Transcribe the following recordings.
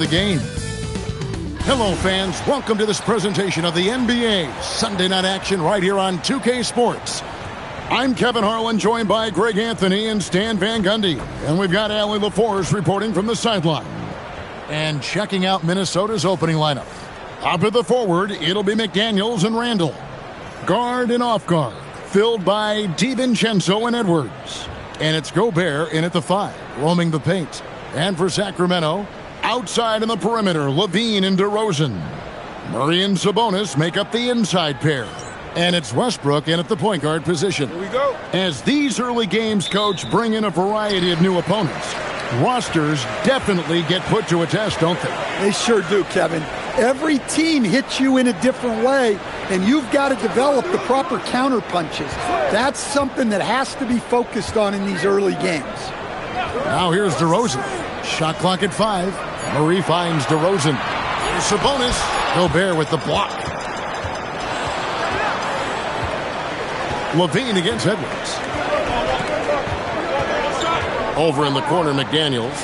The game. Hello, fans. Welcome to this presentation of the NBA Sunday Night Action right here on 2K Sports. I'm Kevin Harlan, joined by Greg Anthony and Stan Van Gundy. And we've got Allie LaForce reporting from the sideline. And checking out Minnesota's opening lineup. Up at the forward, it'll be McDaniels and Randall. Guard and off guard, filled by DiVincenzo and Edwards. And it's Gobert in at the 5, roaming the paint. And for Sacramento, outside in the perimeter, Levine and DeRozan. Murray and Sabonis make up the inside pair. And it's Westbrook in at the point guard position. Here we go. As these early games, Coach, bring in a variety of new opponents. Rosters definitely get put to a test, don't they? They sure do, Kevin. Every team hits you in a different way, and you've got to develop the proper counter punches. That's something that has to be focused on in these early games. Now here's DeRozan. Shot clock at 5. Murray finds DeRozan. Here's Sabonis. Gobert with the block. Levine against Edwards. Over in the corner, McDaniels.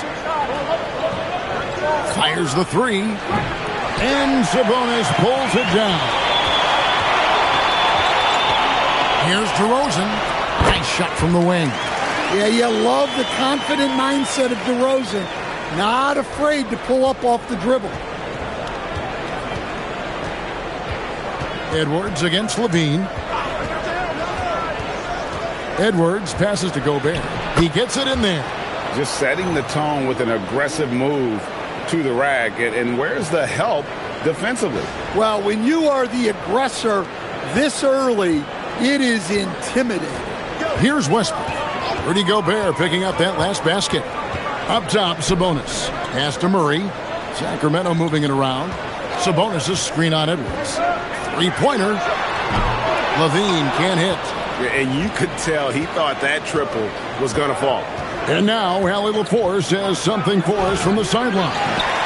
Fires the 3. And Sabonis pulls it down. Here's DeRozan. Nice shot from the wing. Yeah, you love the confident mindset of DeRozan. Not afraid to pull up off the dribble. Edwards against Levine. Edwards passes to Gobert. He gets it in there. Just setting the tone with an aggressive move to the rack. And where's the help defensively? Well, when you are the aggressor this early, it is intimidating. Here's Westbrook. Rudy Gobert picking up that last basket. Up top, Sabonis. Pass to Murray. Sacramento moving it around. Sabonis' screen on Edwards. Three-pointer. Levine can't hit. And you could tell he thought that triple was going to fall. And now, Allie LaForce has something for us from the sideline.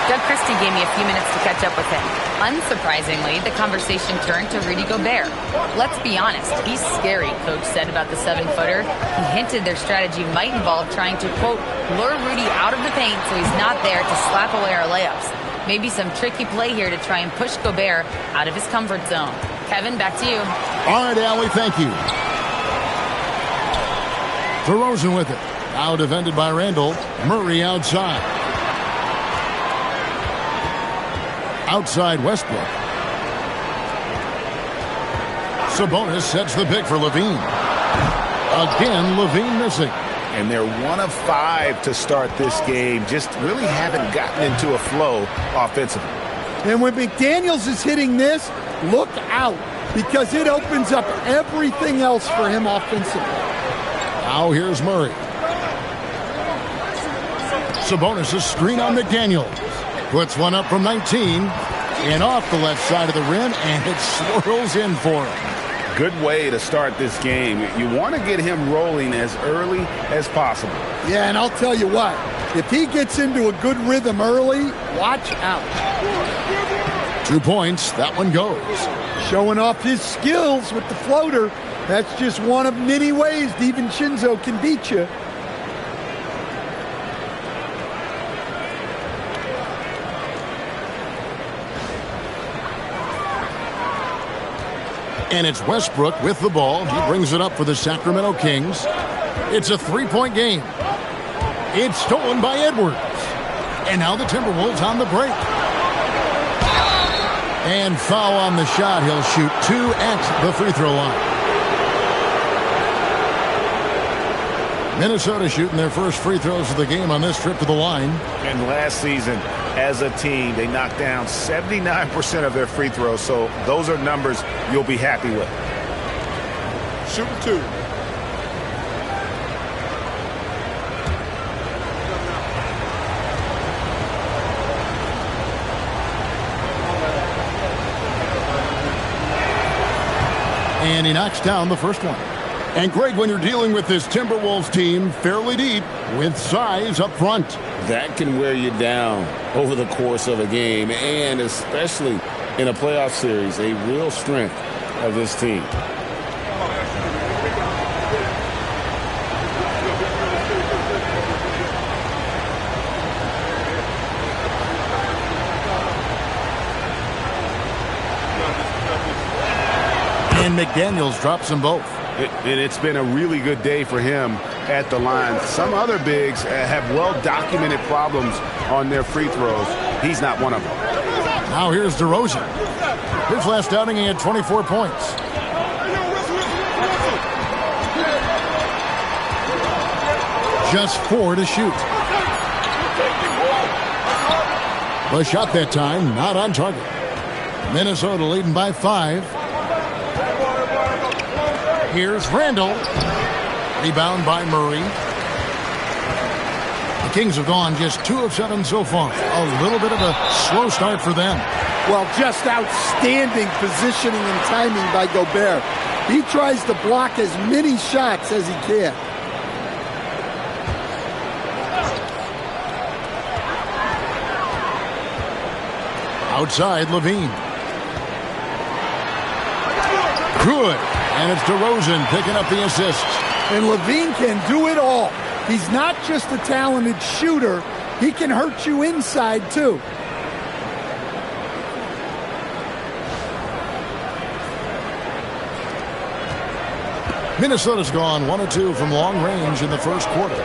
Doug Christie gave me a few minutes to catch up with him. Unsurprisingly, the conversation turned to Rudy Gobert. Let's be honest, he's scary, Coach said about the 7-footer. He hinted their strategy might involve trying to, quote, lure Rudy out of the paint so he's not there to slap away our layups. Maybe some tricky play here to try and push Gobert out of his comfort zone. Kevin, back to you. All right, Allie, thank you. DeRozan with it. Now defended by Randall. Murray outside. Outside Westbrook. Sabonis sets the pick for Levine. Again, Levine missing. And they're 1 of 5 to start this game. Just really haven't gotten into a flow offensively. And when McDaniels is hitting this, look out, because it opens up everything else for him offensively. Now here's Murray. Sabonis' screen on McDaniels. Puts one up from 19 and off the left side of the rim, and it swirls in for him. Good way to start this game. You want to get him rolling as early as possible. Yeah, and I'll tell you what, if he gets into a good rhythm early, watch out. 2 points, that one goes. Showing off his skills with the floater. That's just one of many ways DiVincenzo can beat you. And it's Westbrook with the ball. He brings it up for the Sacramento Kings. It's a 3-point game. It's stolen by Edwards. And now the Timberwolves on the break. And foul on the shot. He'll shoot 2 at the free throw line. Minnesota shooting their first free throws of the game on this trip to the line. And last season, as a team, they knocked down 79% of their free throws. So those are numbers you'll be happy with. Shooting 2. And he knocks down the first one. And Greg, when you're dealing with this Timberwolves team fairly deep with size up front, that can wear you down over the course of a game, and especially in a playoff series, a real strength of this team. And McDaniels drops them both. And it's been a really good day for him at the line. Some other bigs have well-documented problems on their free throws. He's not one of them. Now here's DeRozan. His last outing, he had 24 points. Just 4 to shoot. The shot that time, not on target. Minnesota leading by 5. Here's Randall. Rebound by Murray. The Kings have gone just 2 of 7 so far. A little bit of a slow start for them. Well, just outstanding positioning and timing by Gobert. He tries to block as many shots as he can. Outside, Levine. Good. And it's DeRozan picking up the assist. And Levine can do it all. He's not just a talented shooter. He can hurt you inside, too. Minnesota's gone 1 of 2 from long range in the first quarter.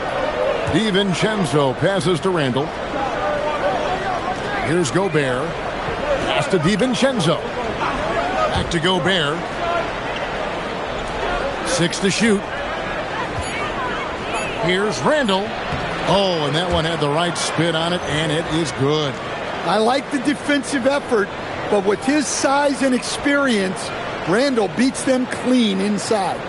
DiVincenzo passes to Randall. Here's Gobert. Pass to DiVincenzo. Back to Gobert. 6 to shoot. Here's Randall. Oh, and that one had the right spin on it, and it is good. I like the defensive effort, but with his size and experience, Randall beats them clean inside.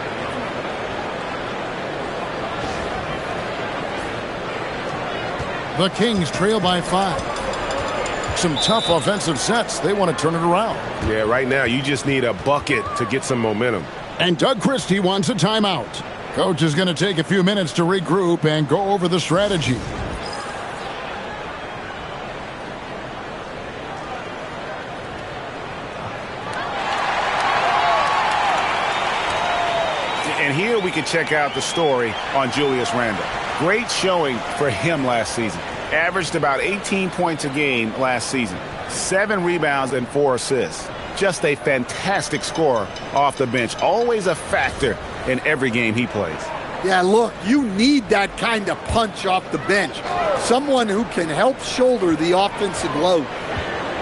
The Kings trail by 5. Some tough offensive sets. They want to turn it around. Yeah, right now you just need a bucket to get some momentum. And Doug Christie wants a timeout. Coach is going to take a few minutes to regroup and go over the strategy. And here we can check out the story on Julius Randle. Great showing for him last season. Averaged about 18 points a game last season. 7 rebounds and 4 assists. Just a fantastic scorer off the bench. Always a factor in every game he plays. Yeah, look, you need that kind of punch off the bench. Someone who can help shoulder the offensive load.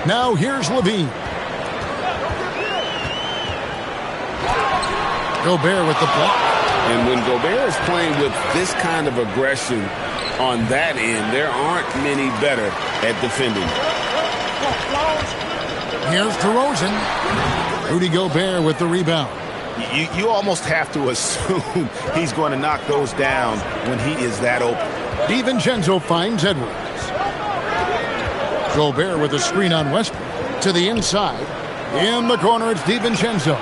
Now here's Levine. Gobert with the block. And when Gobert is playing with this kind of aggression on that end, there aren't many better at defending. Here's DeRozan. Rudy Gobert with the rebound. You almost have to assume he's going to knock those down when he is that open. DiVincenzo finds Edwards. Gobert with a screen on Westbrook. To the inside. In the corner, it's DiVincenzo.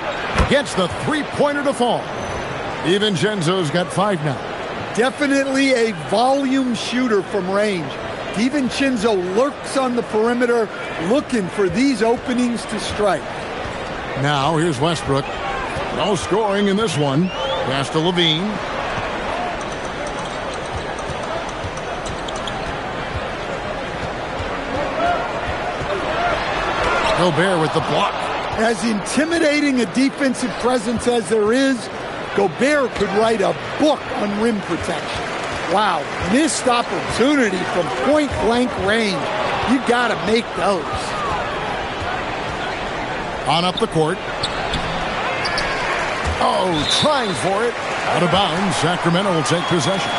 Gets the three-pointer to fall. DiVincenzo's got 5 now. Definitely a volume shooter from range. DiVincenzo lurks on the perimeter, looking for these openings to strike. Now here's Westbrook. No scoring in this one. Pass to Levine. Gobert with the block. As intimidating a defensive presence as there is, Gobert could write a book on rim protection. Wow, missed opportunity from point-blank range. You got to make those. On up the court. Oh, trying for it. Out of bounds. Sacramento will take possession.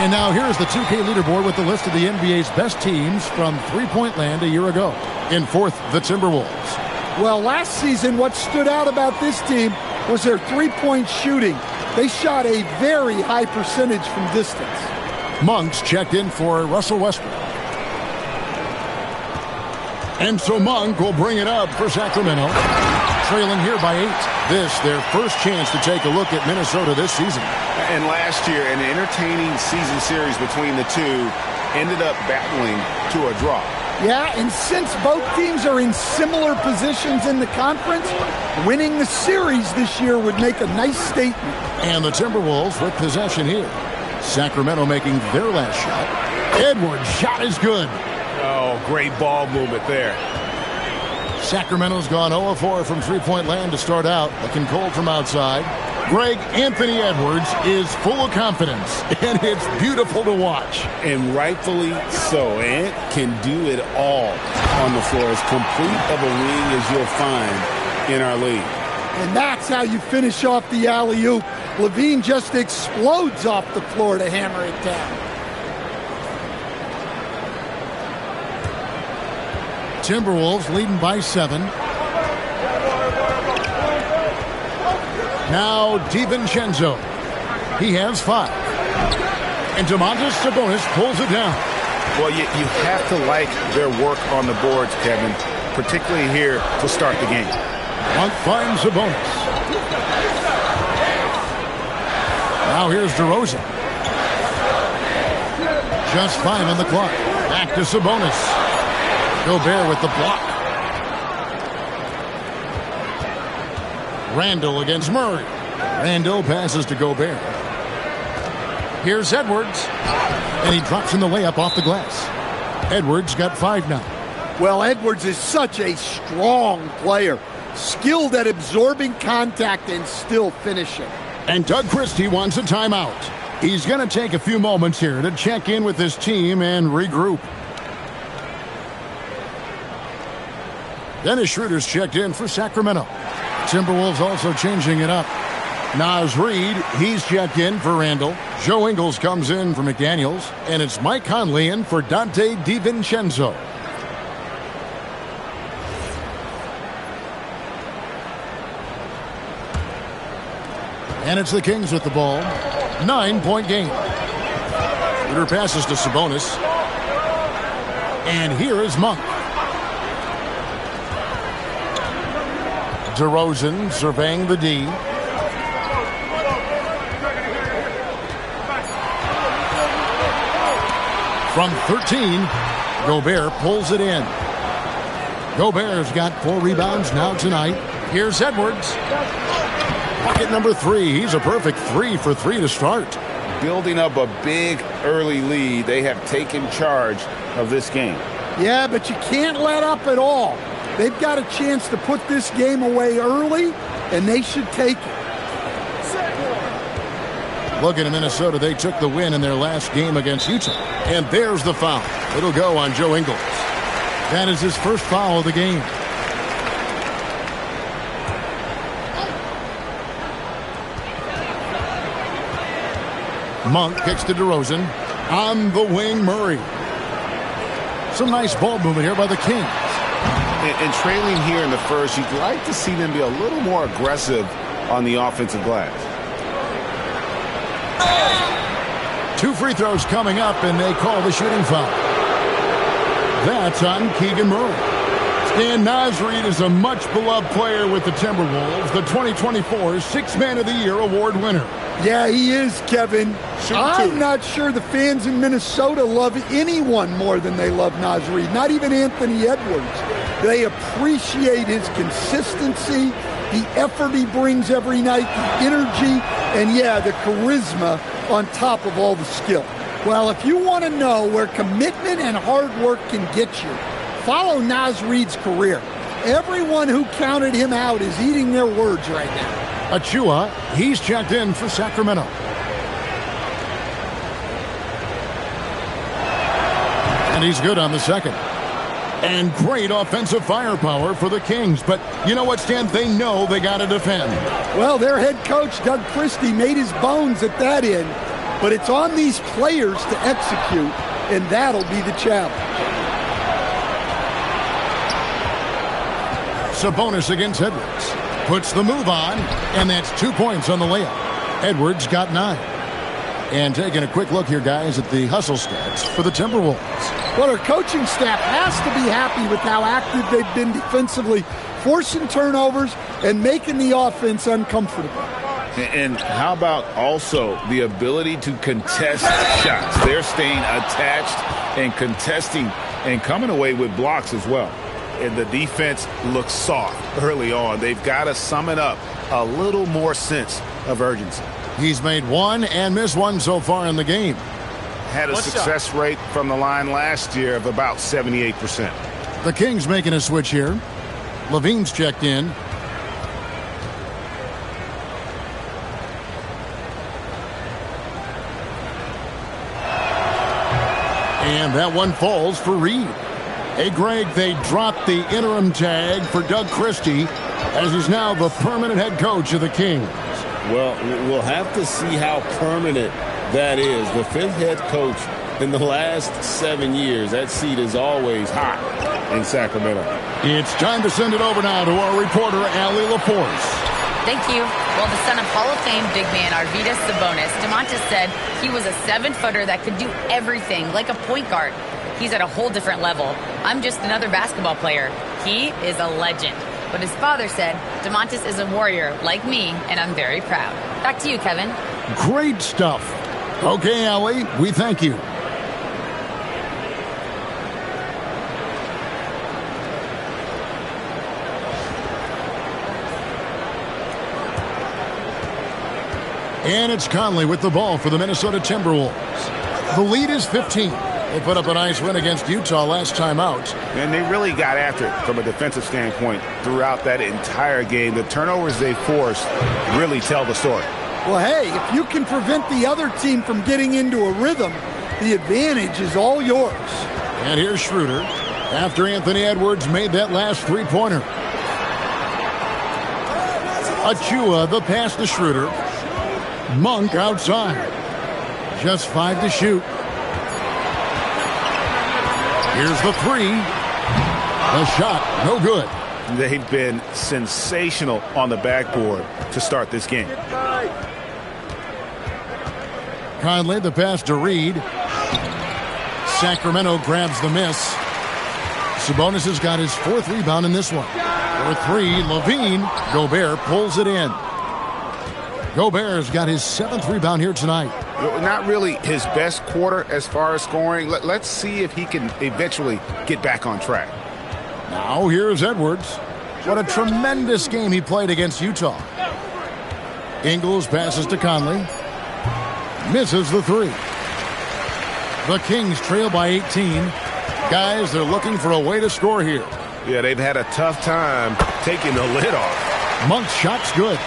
And now here's the 2K leaderboard with the list of the NBA's best teams from three-point land a year ago. In 4th, the Timberwolves. Well, last season, what stood out about this team was their three-point shooting. They shot a very high percentage from distance. Monks checked in for Russell Westbrook. And so Monk will bring it up for Sacramento. Trailing here by 8. This, their first chance to take a look at Minnesota this season. And last year, an entertaining season series between the two ended up battling to a draw. Yeah, and since both teams are in similar positions in the conference, winning the series this year would make a nice statement. And the Timberwolves with possession here. Sacramento making their last shot. Edwards' shot is good. Oh, great ball movement there. Sacramento's gone 0-4 from three-point land to start out. Looking cold from outside. Greg, Anthony Edwards is full of confidence, and it's beautiful to watch. And rightfully so. Ant can do it all on the floor. As complete of a wing as you'll find in our league. And that's how you finish off the alley-oop. Levine just explodes off the floor to hammer it down. Timberwolves leading by 7. Now DiVincenzo. He has 5. And Domantas Sabonis pulls it down. Well, you have to like their work on the boards, Kevin, particularly here to start the game. Monk finds Sabonis. Now here's DeRozan. Just 5 on the clock. Back to Sabonis. Gobert with the block. Randall against Murray. Randall passes to Gobert. Here's Edwards. And he drops in the layup off the glass. Edwards got 5 now. Well, Edwards is such a strong player. Skilled at absorbing contact and still finishing. And Doug Christie wants a timeout. He's going to take a few moments here to check in with his team and regroup. Dennis Schroeder's checked in for Sacramento. Timberwolves also changing it up. Naz Reid, he's checked in for Randall. Joe Ingles comes in for McDaniels. And it's Mike Conley in for Dante DiVincenzo. And it's the Kings with the ball. 9-point game. Schroeder passes to Sabonis. And here is Monk. DeRozan surveying the D. From 13, Gobert pulls it in. Gobert's got 4 rebounds now tonight. Here's Edwards. Bucket number 3. He's a perfect 3 for 3 to start. Building up a big early lead. They have taken charge of this game. Yeah, but you can't let up at all. They've got a chance to put this game away early, and they should take it. Looking at Minnesota, they took the win in their last game against Utah. And there's the foul. It'll go on Joe Ingles. That is his first foul of the game. Monk kicks to DeRozan. On the wing, Murray. Some nice ball movement here by the Kings. And trailing here in the first, you'd like to see them be a little more aggressive on the offensive glass. 2 free throws coming up, and they call the shooting foul. That's on Keegan Murray. Stan Naz Reid is a much-beloved player with the Timberwolves, the 2024 Sixth Man of the Year award winner. Yeah, he is, Kevin. I'm not sure the fans in Minnesota love anyone more than they love Naz Reid, not even Anthony Edwards. They appreciate his consistency, the effort he brings every night, the energy, and, yeah, the charisma on top of all the skill. Well, if you want to know where commitment and hard work can get you, follow Naz Reid's career. Everyone who counted him out is eating their words right now. Achua, he's checked in for Sacramento. And he's good on the second. And great offensive firepower for the Kings. But you know what, Stan? They know they got to defend. Well, their head coach, Doug Christie, made his bones at that end. But it's on these players to execute, and that'll be the challenge. Sabonis against Edwards. Puts the move on, and that's 2 points on the layup. Edwards got 9. And taking a quick look here, guys, at the hustle stats for the Timberwolves. Well, our coaching staff has to be happy with how active they've been defensively, forcing turnovers and making the offense uncomfortable. And how about also the ability to contest shots? They're staying attached and contesting and coming away with blocks as well. And the defense looks soft early on. They've got to sum it up a little more sense of urgency. He's made 1 and missed 1 so far in the game. Had a success rate from the line last year of about 78%. The Kings making a switch here. Levine's checked in. And that one falls for Reed. Hey, Greg, they dropped the interim tag for Doug Christie as he's now the permanent head coach of the Kings. Well, we'll have to see how permanent that is. The fifth head coach in the last 7 years. That seat is always hot in Sacramento. It's time to send it over now to our reporter, Allie LaForce. Thank you. Well, the son of Hall of Fame big man Arvydas Sabonis, DeMontis said he was a 7-footer that could do everything like a point guard. He's at a whole different level. I'm just another basketball player. He is a legend. But his father said, DeMontis is a warrior like me, and I'm very proud. Back to you, Kevin. Great stuff. Okay, Allie, we thank you. And it's Conley with the ball for the Minnesota Timberwolves. The lead is 15. They put up a nice win against Utah last time out. And they really got after it from a defensive standpoint throughout that entire game. The turnovers they forced really tell the story. Well, hey, if you can prevent the other team from getting into a rhythm, the advantage is all yours. And here's Schroeder after Anthony Edwards made that last three-pointer. Achua, the pass to Schroeder. Monk outside. Just 5 to shoot. Here's the three. The shot, no good. They've been sensational on the backboard to start this game. Conley, the pass to Reed. Sacramento grabs the miss. Sabonis has got his 4th rebound in this one. For 3, Levine. Gobert pulls it in. Gobert's got his 7th rebound here tonight. Not really his best quarter as far as scoring. Let's see if he can eventually get back on track. Now here's Edwards. What a tremendous game he played against Utah. Ingles passes to Conley. Misses the 3. The Kings trail by 18. Guys, they're looking for a way to score here. Yeah, they've had a tough time taking the lid off. Monk's shot's good.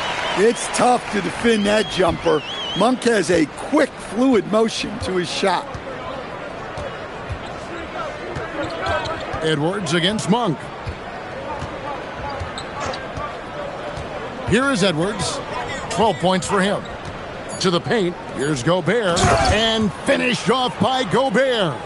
It's tough to defend that jumper. Monk has a quick, fluid motion to his shot. Edwards against Monk. Here is Edwards. 12 points for him. To the paint. Here's Gobert. And finished off by Gobert.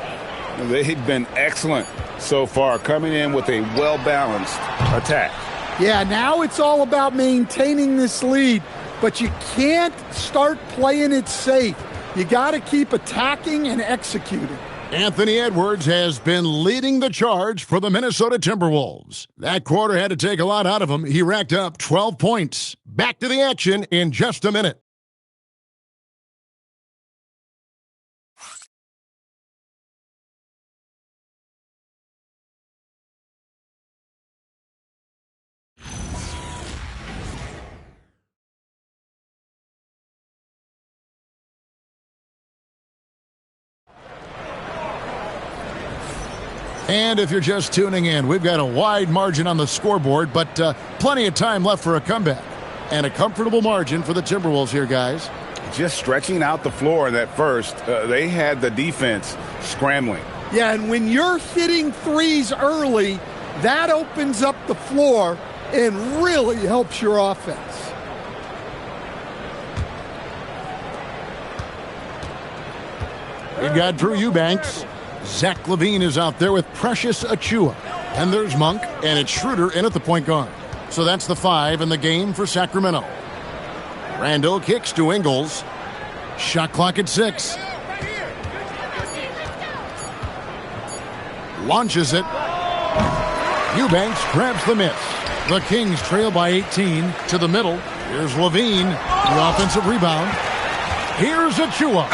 They've been excellent so far, coming in with a well-balanced attack. Yeah, now it's all about maintaining this lead, but you can't start playing it safe. You got to keep attacking and executing. Anthony Edwards has been leading the charge for the Minnesota Timberwolves. That quarter had to take a lot out of him. He racked up 12 points. Back to the action in just a minute. And if you're just tuning in, we've got a wide margin on the scoreboard, but plenty of time left for a comeback. And a comfortable margin for the Timberwolves here, guys. Just stretching out the floor in that first, they had the defense scrambling. Yeah, and when you're hitting threes early, that opens up the floor and really helps your offense. We've got Drew Eubanks. Zach LaVine is out there with Precious Achua. And there's Monk, and it's Schroeder in at the point guard. So that's the 5 in the game for Sacramento. Randall kicks to Ingles. Shot clock at 6. Launches it. Eubanks grabs the miss. The Kings trail by 18 to the middle. Here's LaVine, the offensive rebound. Here's Achua.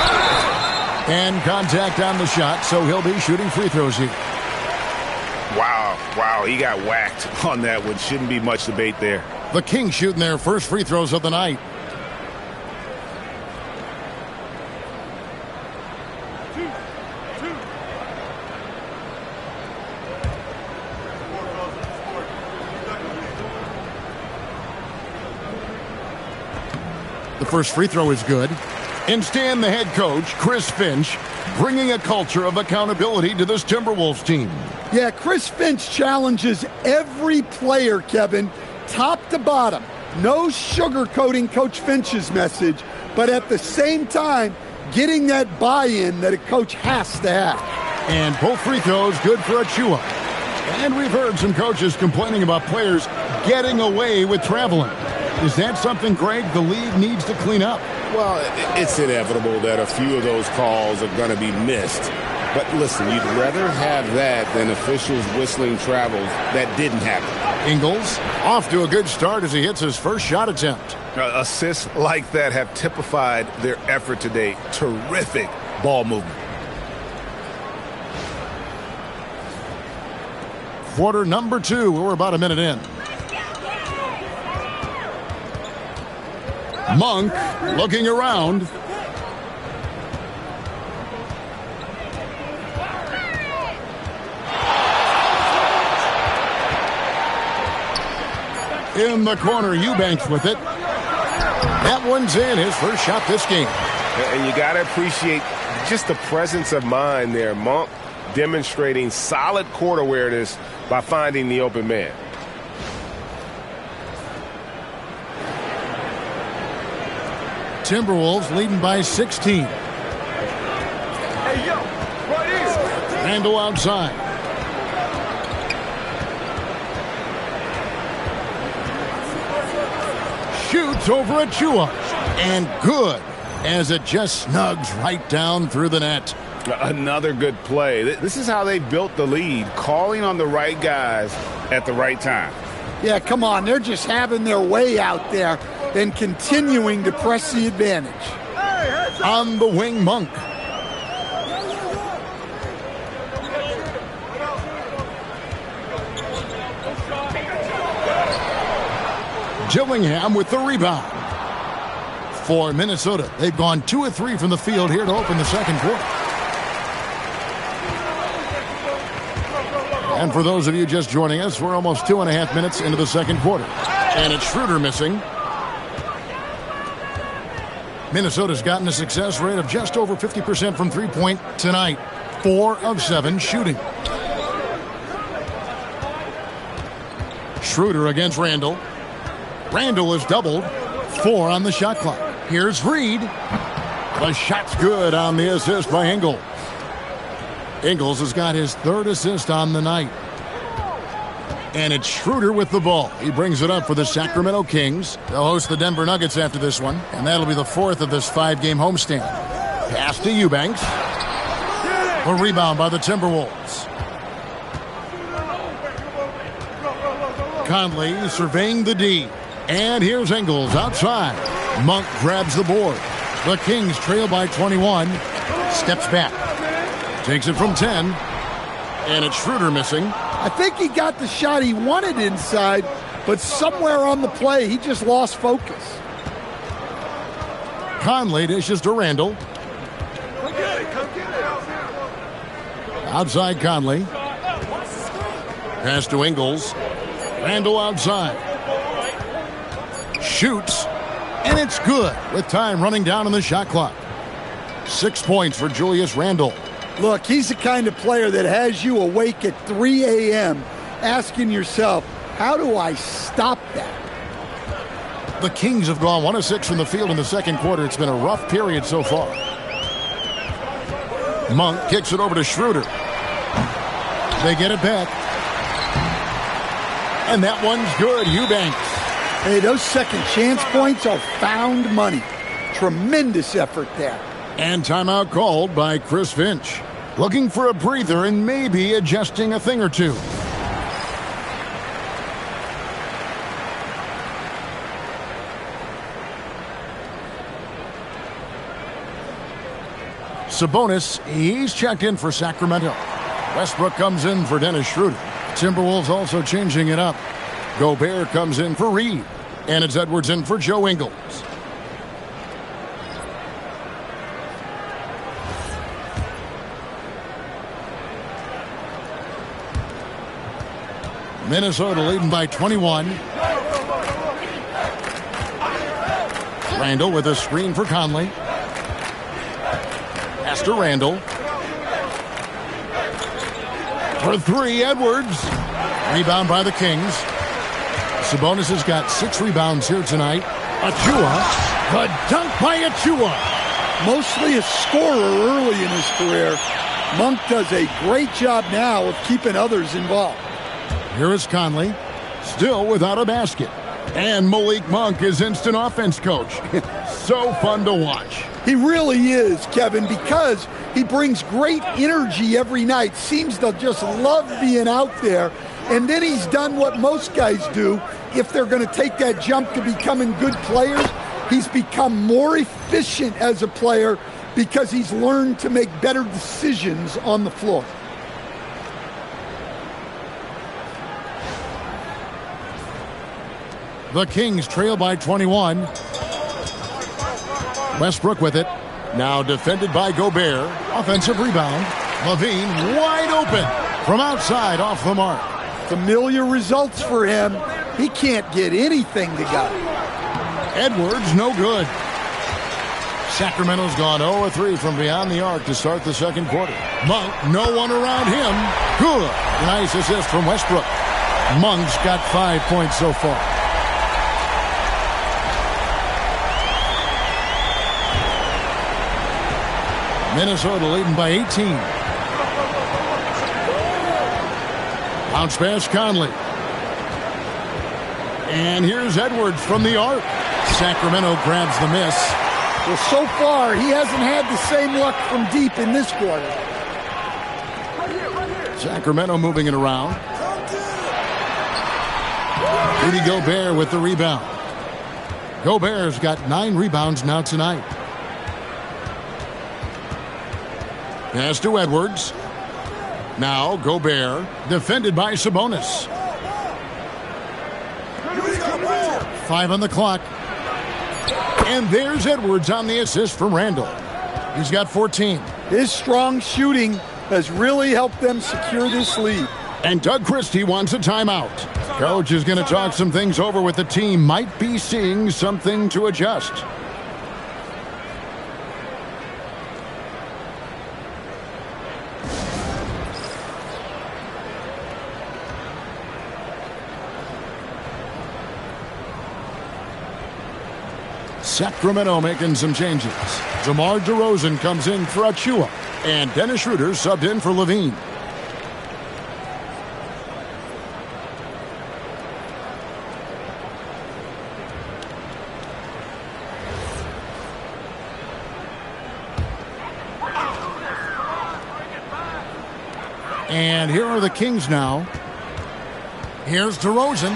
And contact on the shot, so he'll be shooting free throws here. Wow, he got whacked on that one. Shouldn't be much debate there. The Kings shooting their first free throws of the night. The first free throw is good. And Stan, the head coach, Chris Finch, bringing a culture of accountability to this Timberwolves team. Yeah, Chris Finch challenges every player, Kevin, top to bottom. No sugarcoating Coach Finch's message, but at the same time, getting that buy-in that a coach has to have. And both free throws good for Achua. And we've heard some coaches complaining about players getting away with traveling. Is that something, Greg, the league needs to clean up? Well, it's inevitable that a few of those calls are going to be missed. But listen, you'd rather have that than officials whistling travels that didn't happen. Ingles off to a good start as he hits his first shot attempt. Assists like that have typified their effort today. Terrific ball movement. Quarter number 2. We're about a minute in. Monk looking around. In the corner, Eubanks with it. That one's in, his first shot this game. And you got to appreciate just the presence of mind there. Monk demonstrating solid court awareness by finding the open man. Timberwolves leading by 16. Hey, yo, right here. Randall outside. Shoots over Achua. And good, as it just snugs right down through the net. Another good play. This is how they built the lead, calling on the right guys at the right time. Yeah, come on. They're just having their way out there and continuing to press the advantage. On the wing, Monk. Gillingham with the rebound. For Minnesota, they've gone 2 of 3 from the field here to open the second quarter. And for those of you just joining us, we're almost 2.5 minutes into the second quarter. And it's Schroeder missing. Minnesota's gotten a success rate of just over 50% from three-point tonight. 4 of 7 shooting. Schroeder against Randall. Randall is doubled. 4 on the shot clock. Here's Reed. The shot's good on the assist by Ingles. Ingles has got his 3rd assist on the night. And it's Schroeder with the ball. He brings it up for the Sacramento Kings. They'll host the Denver Nuggets after this one, and that'll be the 4th of this 5-game homestand. Pass to Eubanks. A rebound by the Timberwolves. Conley surveying the D. And here's Ingles outside. Monk grabs the board. The Kings trail by 21. Steps back. Takes it from 10. And it's Schroeder missing. I think he got the shot he wanted inside, but somewhere on the play, he just lost focus. Conley dishes to Randall. Outside Conley. Pass to Ingles. Randall outside. Shoots. And it's good with time running down on the shot clock. 6 points for Julius Randall. Look, he's the kind of player that has you awake at 3 a.m. asking yourself, how do I stop that? The Kings have gone 1 of 6 from the field in the second quarter. It's been a rough period so far. Monk kicks it over to Schroeder. They get it back. And that one's good. Eubanks. Hey, those second chance points are found money. Tremendous effort there. And timeout called by Chris Finch. Looking for a breather and maybe adjusting a thing or two. Sabonis, he's checked in for Sacramento. Westbrook comes in for Dennis Schroeder. Timberwolves also changing it up. Gobert comes in for Reed. And it's Edwards in for Joe Ingles. Minnesota leading by 21. Randall with a screen for Conley. Pass to Randall. For three, Edwards. Rebound by the Kings. Sabonis has got 6 rebounds here tonight. Achua. The dunk by Achua. Mostly a scorer early in his career, Monk does a great job now of keeping others involved. Here is Conley, still without a basket. And Malik Monk is instant offense coach. So fun to watch. He really is, Kevin, because he brings great energy every night. Seems to just love being out there. And then he's done what most guys do. If they're going to take that jump to becoming good players, he's become more efficient as a player because he's learned to make better decisions on the floor. The Kings trail by 21. Westbrook with it. Now defended by Gobert. Offensive rebound. Levine wide open from outside off the mark. Familiar results for him. He can't get anything to go. Edwards no good. Sacramento's gone 0-3 from beyond the arc to start the second quarter. Monk, no one around him. Good. Nice assist from Westbrook. Monk's got 5 points so far. Minnesota leading by 18. Bounce pass Conley. And here's Edwards from the arc. Sacramento grabs the miss. Well, so far, he hasn't had the same luck from deep in this quarter. Sacramento moving it around. Rudy Gobert with the rebound. Gobert's got 9 rebounds now tonight. Pass to Edwards. Now Gobert, defended by Sabonis. 5 on the clock. And there's Edwards on the assist from Randall. He's got 14. His strong shooting has really helped them secure this lead. And Doug Christie wants a timeout. Coach is going to talk some things over with the team. Might be seeing something to adjust. Sacramento making some changes. DeMar DeRozan comes in for Achua. And Dennis Schroeder subbed in for Levine. And here are the Kings now. Here's DeRozan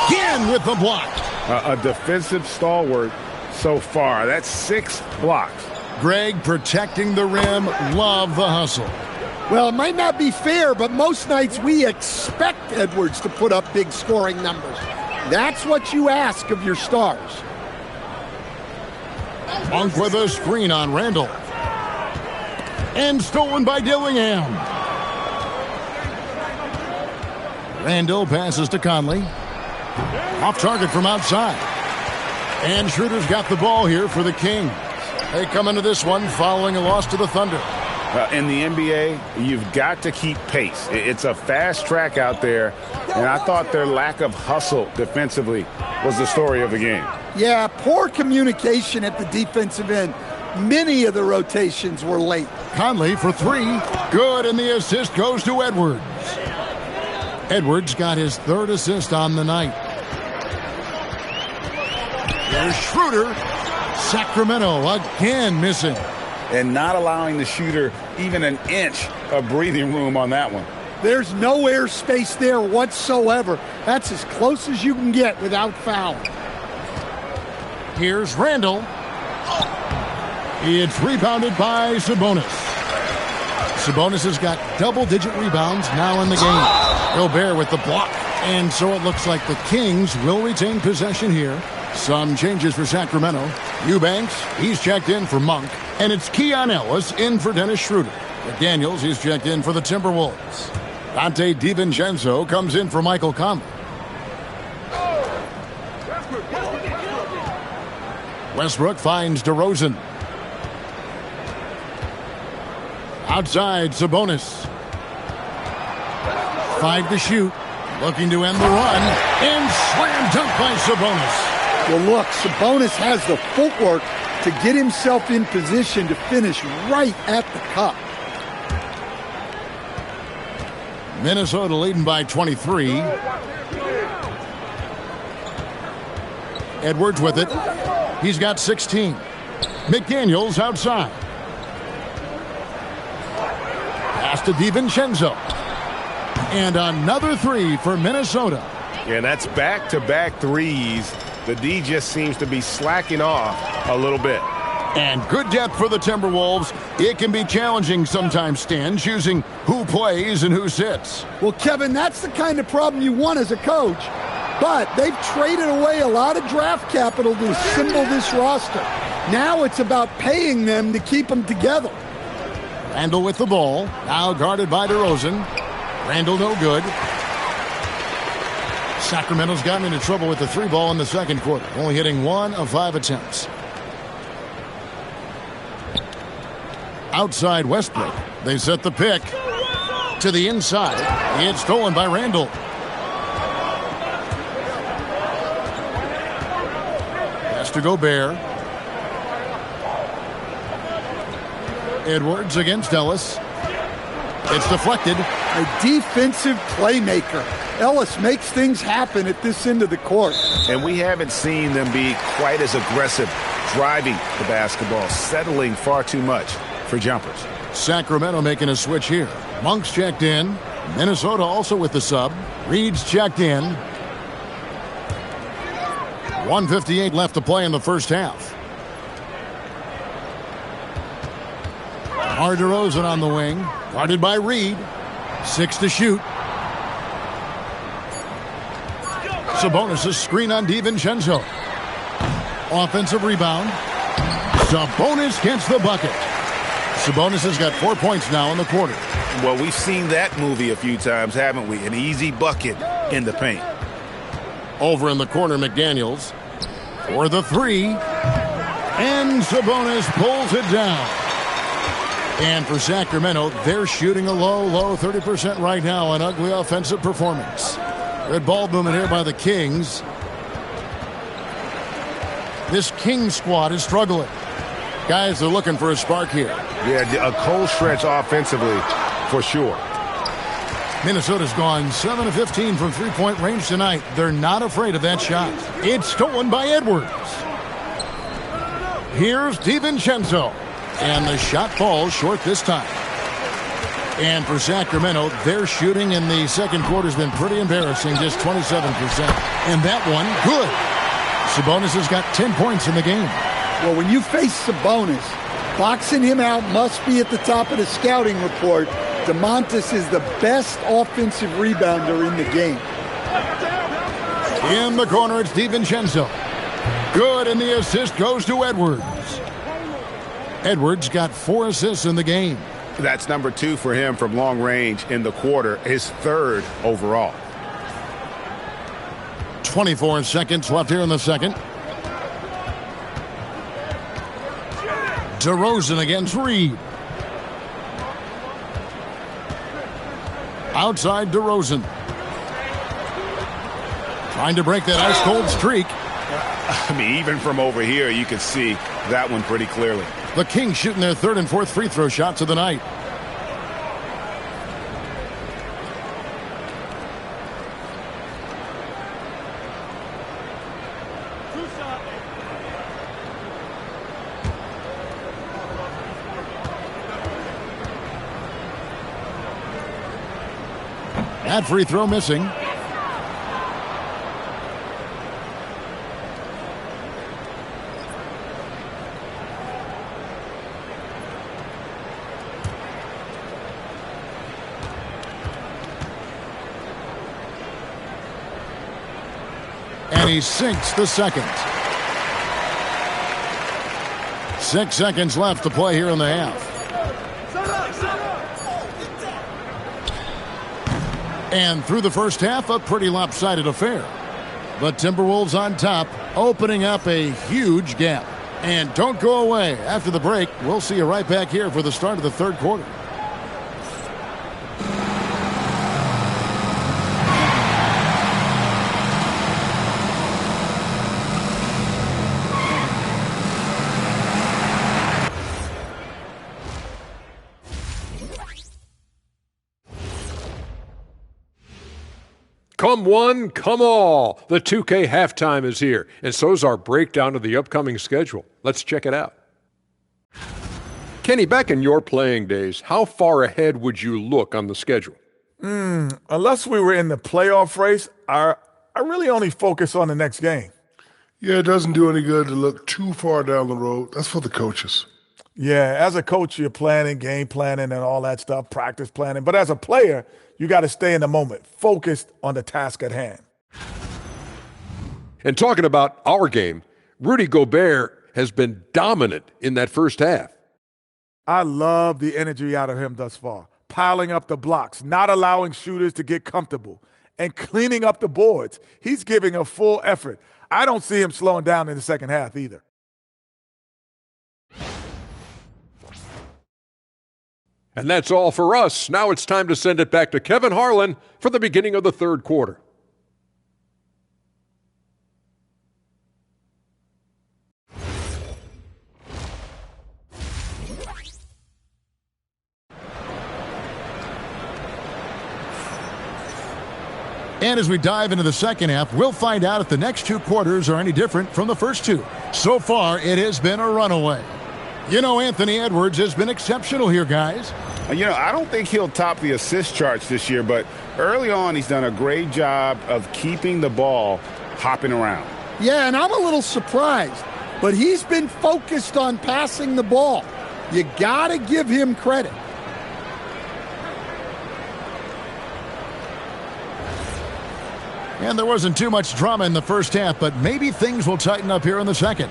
again with the block. A defensive stalwart so far. That's 6 blocks. Greg protecting the rim. Love the hustle. Well, it might not be fair, but most nights we expect Edwards to put up big scoring numbers. That's what you ask of your stars. Monk with a screen on Randall. And stolen by Dillingham. Randall passes to Conley. Off target from outside. And Schroeder's got the ball here for the Kings. They come into this one following a loss to the Thunder. In the NBA, you've got to keep pace. It's a fast track out there, and I thought their lack of hustle defensively was the story of the game. Yeah, poor communication at the defensive end. Many of the rotations were late. Conley for 3. Good, and the assist goes to Edwards. Edwards got his 3rd assist on the night. There's Schroeder. Sacramento again missing. And not allowing the shooter even an inch of breathing room on that one. There's no air space there whatsoever. That's as close as you can get without fouling. Here's Randall. It's rebounded by Sabonis. Sabonis has got double-digit rebounds now in the game. Gobert with the block. And so it looks like the Kings will retain possession here. Some changes for Sacramento. Eubanks, he's checked in for Monk. And it's Keon Ellis in for Dennis Schroeder. McDaniels, he's checked in for the Timberwolves. Dante DiVincenzo comes in for Michael Conley. Westbrook finds DeRozan. Outside, Sabonis. 5 to shoot. Looking to end the run. And slam dunk by Sabonis. Well, look, Sabonis has the footwork to get himself in position to finish right at the cup. Minnesota leading by 23. Edwards with it. He's got 16. McDaniels outside. Pass to DiVincenzo. And another three for Minnesota. Yeah, that's back-to-back threes. The D just seems to be slacking off a little bit. And good depth for the Timberwolves. It can be challenging sometimes, Stan, choosing who plays and who sits. Well, Kevin, that's the kind of problem you want as a coach. But they've traded away a lot of draft capital to assemble this roster. Now it's about paying them to keep them together. Randall with the ball. Now guarded by DeRozan. Randall no good. Sacramento's gotten into trouble with the 3 ball in the second quarter. Only hitting 1 of 5 attempts. Outside Westbrook. They set the pick to the inside. It's stolen by Randall. Pass to Gobert. Edwards against Ellis. It's deflected. A defensive playmaker. Ellis makes things happen at this end of the court. And we haven't seen them be quite as aggressive driving the basketball, settling far too much for jumpers. Sacramento making a switch here. Monk's checked in. Minnesota also with the sub. Reed's checked in. 1:58 left to play in the first half. DeRozan on the wing. Guarded by Reed. 6 to shoot. Sabonis' screen on DiVincenzo. Offensive rebound. Sabonis gets the bucket. Sabonis has got 4 points now in the quarter. Well, we've seen that movie a few times, haven't we? An easy bucket in the paint. Over in the corner, McDaniels for the 3. And Sabonis pulls it down. And for Sacramento, they're shooting a low 30% right now. An ugly offensive performance. Red ball movement here by the Kings. This Kings squad is struggling. Guys, they're looking for a spark here. Yeah, a cold stretch offensively for sure. Minnesota's gone 7 of 15 from three-point range tonight. They're not afraid of that shot. It's stolen by Edwards. Here's DiVincenzo. And the shot falls short this time. And for Sacramento, their shooting in the second quarter has been pretty embarrassing, just 27%. And that one, good. Sabonis has got 10 points in the game. Well, when you face Sabonis, boxing him out must be at the top of the scouting report. DeMontis is the best offensive rebounder in the game. In the corner, it's DiVincenzo. Good, and the assist goes to Edwards. Edwards got 4 assists in the game. That's number 2 for him from long range in the quarter, his 3rd overall. 24 seconds left here in the second. DeRozan against Reed. Outside DeRozan. Trying to break that ice-cold streak. I mean, even from over here, you can see that one pretty clearly. The Kings shooting their 3rd and 4th free throw shots of the night. That free throw missing. And he sinks the second. 6 seconds left to play here in the half. And through the first half, a pretty lopsided affair. But Timberwolves on top, opening up a huge gap. And don't go away. After the break, we'll see you right back here for the start of the third quarter. Come one, come all. The 2K halftime is here, and so's our breakdown of the upcoming schedule. Let's check it out. Kenny, back in your playing days, how far ahead would you look on the schedule? Unless we were in the playoff race, I really only focus on the next game. Yeah, it doesn't do any good to look too far down the road. That's for the coaches. Yeah, as a coach, you're planning, game planning, and all that stuff, practice planning. But as a player, you got to stay in the moment, focused on the task at hand. And talking about our game, Rudy Gobert has been dominant in that first half. I love the energy out of him thus far, piling up the blocks, not allowing shooters to get comfortable, and cleaning up the boards. He's giving a full effort. I don't see him slowing down in the second half either. And that's all for us. Now it's time to send it back to Kevin Harlan for the beginning of the third quarter. And as we dive into the second half, we'll find out if the next two quarters are any different from the first two. So far, it has been a runaway. You know, Anthony Edwards has been exceptional here, guys. You know, I don't think he'll top the assist charts this year, but early on he's done a great job of keeping the ball hopping around. Yeah, and I'm a little surprised, but he's been focused on passing the ball. You got to give him credit. And there wasn't too much drama in the first half, but maybe things will tighten up here in the second.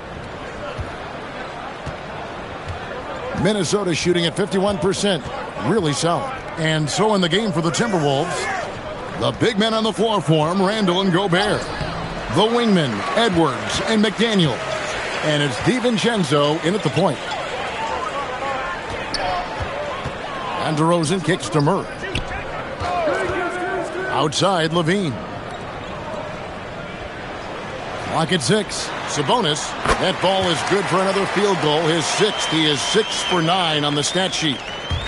Minnesota shooting at 51%. Really solid. And so in the game for the Timberwolves, the big men on the floor for him, Randall and Gobert. The wingmen, Edwards and McDaniel. And it's DiVincenzo in at the point. And DeRozan kicks to Murray. Outside, Levine. Clock at 6. Sabonis. That ball is good for another field goal. His sixth. He is 6 for 9 on the stat sheet.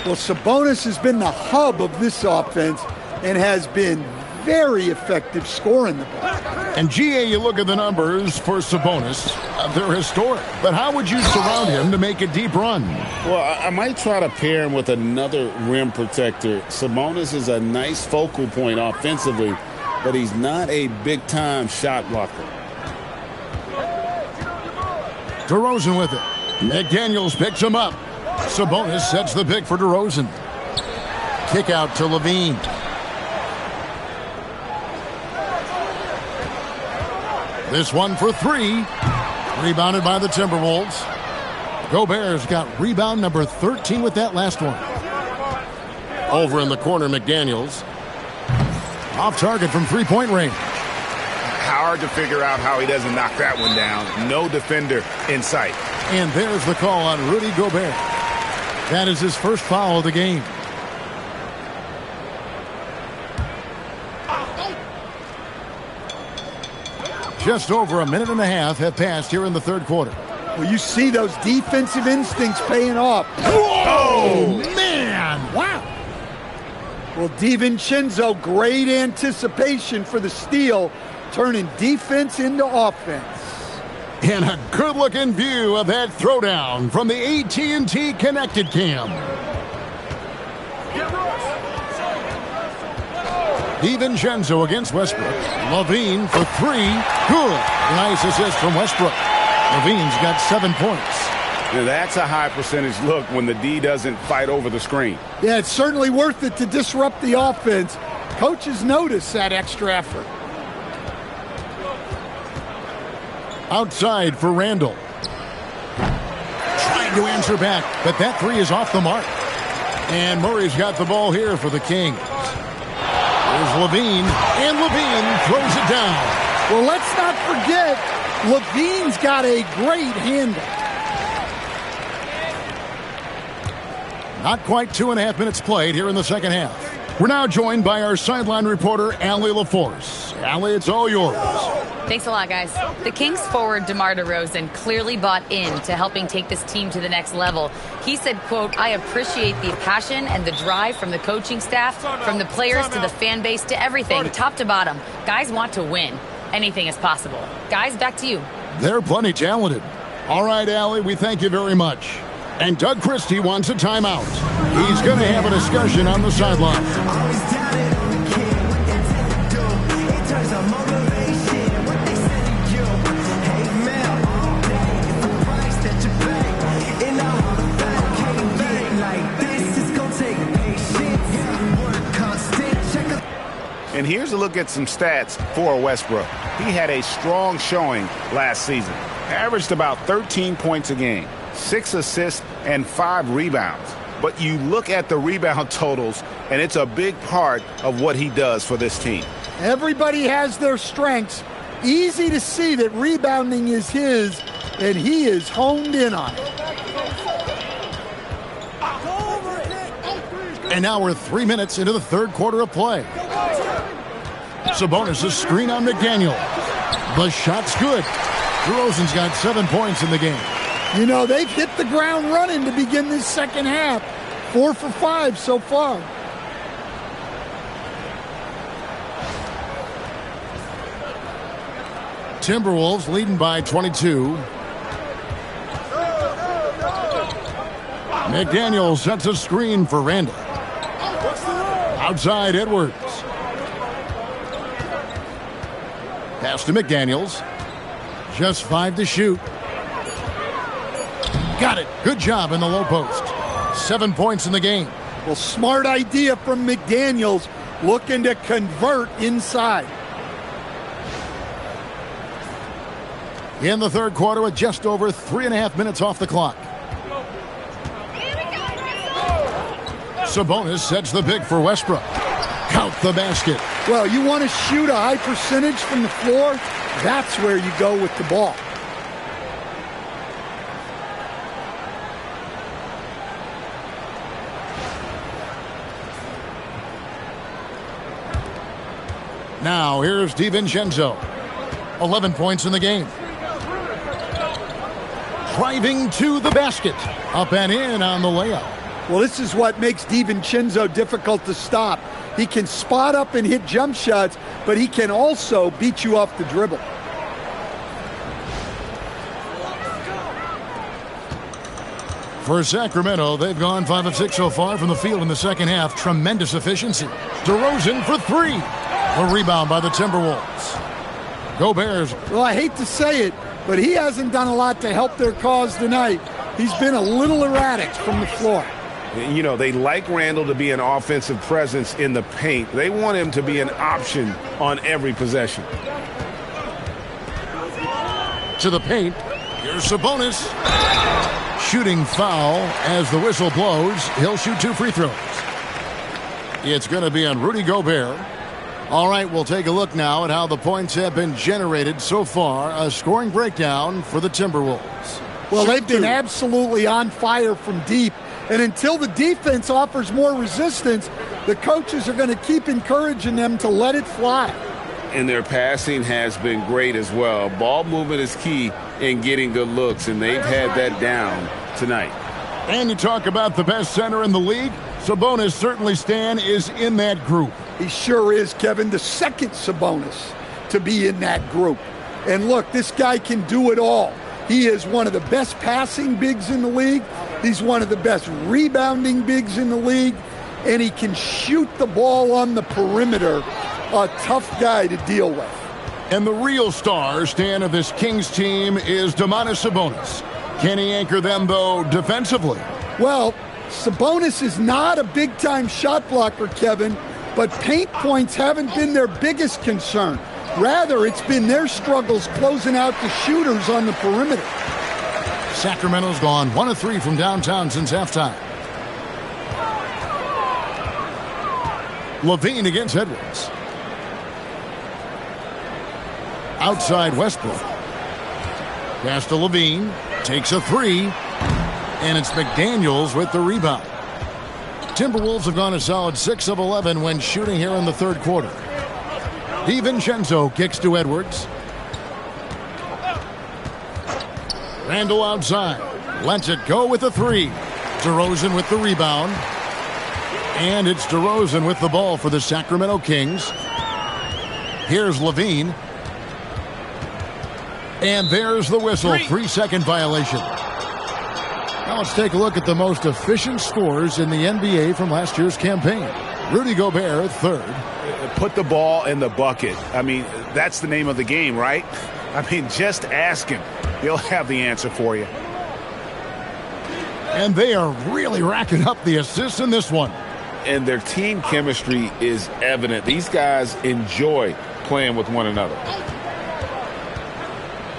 Well, Sabonis has been the hub of this offense and has been very effective scoring the ball. And GA, you look at the numbers for Sabonis. They're historic. But how would you surround him to make a deep run? Well, I might try to pair him with another rim protector. Sabonis is a nice focal point offensively, but he's not a big-time shot blocker. DeRozan with it. McDaniels picks him up. Sabonis sets the pick for DeRozan. Kick out to Levine. This one for 3. Rebounded by the Timberwolves. Gobert's got rebound number 13 with that last one. Over in the corner, McDaniels. Off target from three-point range. Hard to figure out how he doesn't knock that one down. No defender in sight. And there's the call on Rudy Gobert. That is his first foul of the game. Just over a minute and a half have passed here in the third quarter. Well, you see those defensive instincts paying off. Oh, man! Wow. Well, DiVincenzo, great anticipation for the steal, turning defense into offense. And a good-looking view of that throwdown from the AT&T Connected Cam. DiVincenzo against Westbrook. Levine for 3. Good. Nice assist from Westbrook. Levine's got 7 points. Now that's a high percentage look when the D doesn't fight over the screen. Yeah, it's certainly worth it to disrupt the offense. Coaches notice that extra effort. Outside for Randall. Trying to answer back, but that 3 is off the mark. And Murray's got the ball here for the Kings. There's Levine, and Levine throws it down. Well, let's not forget, Levine's got a great handle. Not quite 2.5 minutes played here in the second half. We're now joined by our sideline reporter, Allie LaForce. Allie, it's all yours. Thanks a lot, guys. The Kings forward DeMar DeRozan clearly bought into helping take this team to the next level. He said, quote, "I appreciate the passion and the drive from the coaching staff, from the players to the fan base to everything, top to bottom. Guys want to win. Anything is possible." Guys, back to you. They're plenty talented. All right, Allie, we thank you very much. And Doug Christie wants a timeout. He's going to have a discussion on the sideline. And here's a look at some stats for Westbrook. He had a strong showing last season. Averaged about 13 points a game, 6 assists, and 5 rebounds. But you look at the rebound totals, and it's a big part of what he does for this team. Everybody has their strengths. Easy to see that rebounding is his, and he is honed in on it. And now we're 3 minutes into the third quarter of play. Sabonis' screen on McDaniel. The shot's good. DeRozan's got 7 points in the game. You know, they've hit the ground running to begin this second half. 4 for 5 so far. Timberwolves leading by 22. McDaniel sets a screen for Randall. Outside Edwards. Pass to McDaniels. Just 5 to shoot. Got it. Good job in the low post. 7 points in the game. Well, smart idea from McDaniels, looking to convert inside. In the third quarter with just over 3.5 minutes off the clock. Sabonis sets the pick for Westbrook. Count the basket. Well, you want to shoot a high percentage from the floor? That's where you go with the ball. Now, here's DiVincenzo. 11 points in the game. Driving to the basket. Up and in on the layup. Well, this is what makes DiVincenzo difficult to stop. He can spot up and hit jump shots, but he can also beat you off the dribble. For Sacramento, they've gone 5 of 6 so far from the field in the second half. Tremendous efficiency. DeRozan for 3. A rebound by the Timberwolves. Go Bears. Well, I hate to say it, but he hasn't done a lot to help their cause tonight. He's been a little erratic from the floor. You know, they like Randall to be an offensive presence in the paint. They want him to be an option on every possession. To the paint. Here's Sabonis. Shooting foul as the whistle blows. He'll shoot 2 free throws. It's going to be on Rudy Gobert. All right, we'll take a look now at how the points have been generated so far. A scoring breakdown for the Timberwolves. Well, they've been absolutely on fire from deep. And until the defense offers more resistance, the coaches are going to keep encouraging them to let it fly. And their passing has been great as well. Ball movement is key in getting good looks, and they've had that down tonight. And you talk about the best center in the league. Sabonis, certainly, Stan, is in that group. He sure is, Kevin, the second Sabonis to be in that group. And look, this guy can do it all. He is one of the best passing bigs in the league. He's one of the best rebounding bigs in the league. And he can shoot the ball on the perimeter. A tough guy to deal with. And the real star, Stan, of this Kings team is Domantas Sabonis. Can he anchor them, though, defensively? Well, Sabonis is not a big-time shot blocker, Kevin, but paint points haven't been their biggest concern. Rather, it's been their struggles closing out the shooters on the perimeter. Sacramento's gone 1 of 3 from downtown since halftime. Levine against Edwards. Outside Westbrook. Pass to Levine. Takes a 3. And it's McDaniels with the rebound. Timberwolves have gone a solid 6 of 11 when shooting here in the third quarter. DiVincenzo kicks to Edwards. Randle outside. Lets it go with the three. DeRozan with the rebound. And it's DeRozan with the ball for the Sacramento Kings. Here's Levine. And there's the whistle. 3-second violation. Now let's take a look at the most efficient scorers in the NBA from last year's campaign. Rudy Gobert, third. Put the ball in the bucket. I mean, that's the name of the game, right? I mean, just ask him. He'll have the answer for you. And they are really racking up the assists in this one. And their team chemistry is evident. These guys enjoy playing with one another.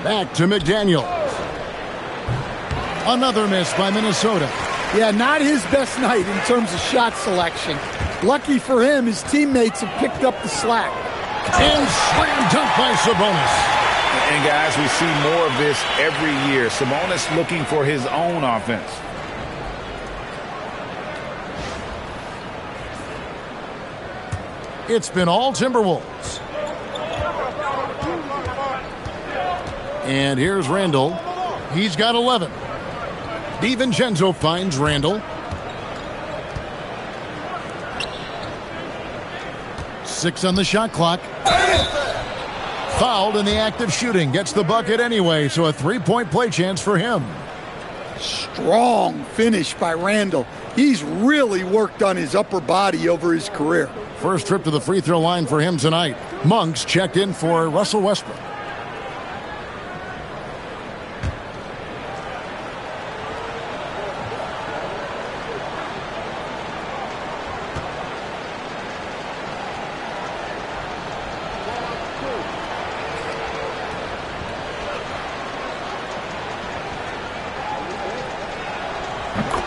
Back to McDaniel. Another miss by Minnesota. Yeah, not his best night in terms of shot selection. Lucky for him, his teammates have picked up the slack. And slam dunk by Sabonis. And guys, we see more of this every year. Sabonis looking for his own offense. It's been all Timberwolves. And here's Randle. He's got 11. DiVincenzo finds Randle. 6 on the shot clock. Fouled in the act of shooting. Gets the bucket anyway, so a 3-point play chance for him. Strong finish by Randle. He's really worked on his upper body over his career. First trip to the free throw line for him tonight. Monk's checked in for Russell Westbrook.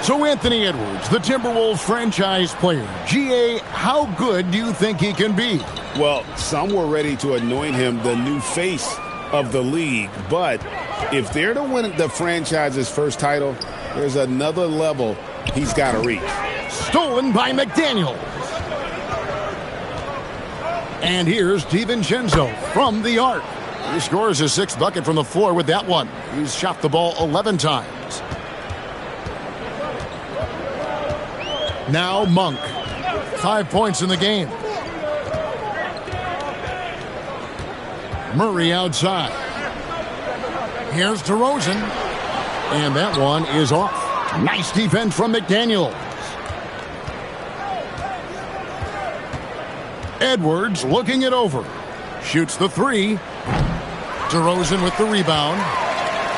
So Anthony Edwards, the Timberwolves franchise player. GA, how good do you think he can be? Well, some were ready to anoint him the new face of the league. But if they're to win the franchise's first title, there's another level he's got to reach. Stolen by McDaniel. And here's DiVincenzo from the arc. He scores his 6th bucket from the floor with that one. He's shot the ball 11 times. Now Monk. 5 points in the game. Murray outside. Here's DeRozan. And that one is off. Nice defense from McDaniels. Edwards looking it over. Shoots the 3. DeRozan with the rebound.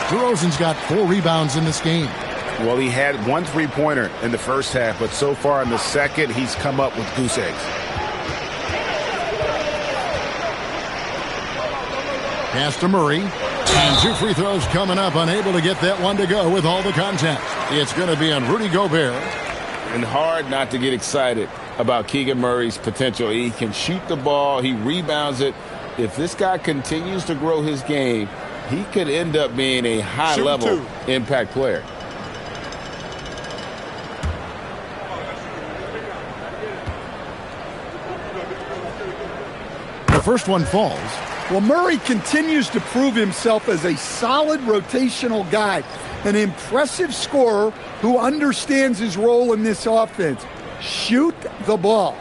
DeRozan's got 4 rebounds in this game. Well, he had 1 3-pointer in the first half, but so far in the second, he's come up with goose eggs. Pass to Murray. And 2 free throws coming up. Unable to get that one to go with all the contact. It's going to be on Rudy Gobert. And hard not to get excited about Keegan Murray's potential. He can shoot the ball. He rebounds it. If this guy continues to grow his game, he could end up being a high-level impact player. The first one falls. Well, Murray continues to prove himself as a solid rotational guy, an impressive scorer who understands his role in this offense. Shoot the ball.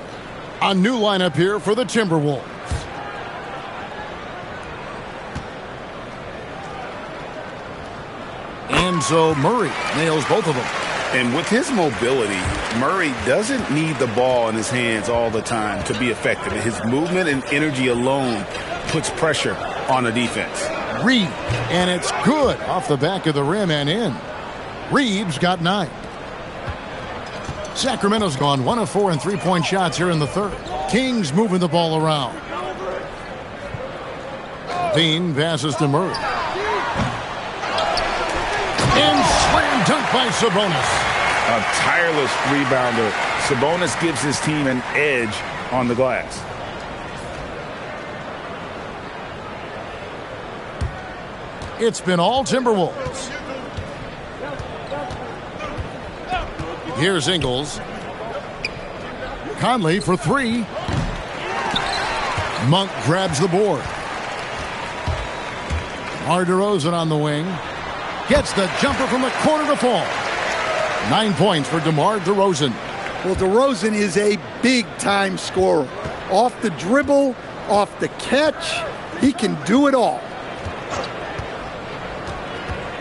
A new lineup here for the Timberwolves. And so Murray nails both of them. And with his mobility, Murray doesn't need the ball in his hands all the time to be effective. His movement and energy alone puts pressure on the defense. Reed, and it's good off the back of the rim and in. Reeves got 9. Sacramento's gone 1 of 4 in 3-point shots here in the third. Kings moving the ball around. Dean passes to Murray. And slam dunk by Sabonis. A tireless rebounder. Sabonis gives his team an edge on the glass. It's been all Timberwolves. Here's Ingles. Conley for three. Monk grabs the board. DeMar DeRozan on the wing. Gets the jumper from the corner to fall. 9 points for DeMar DeRozan. Well, DeRozan is a big-time scorer. Off the dribble, off the catch, he can do it all.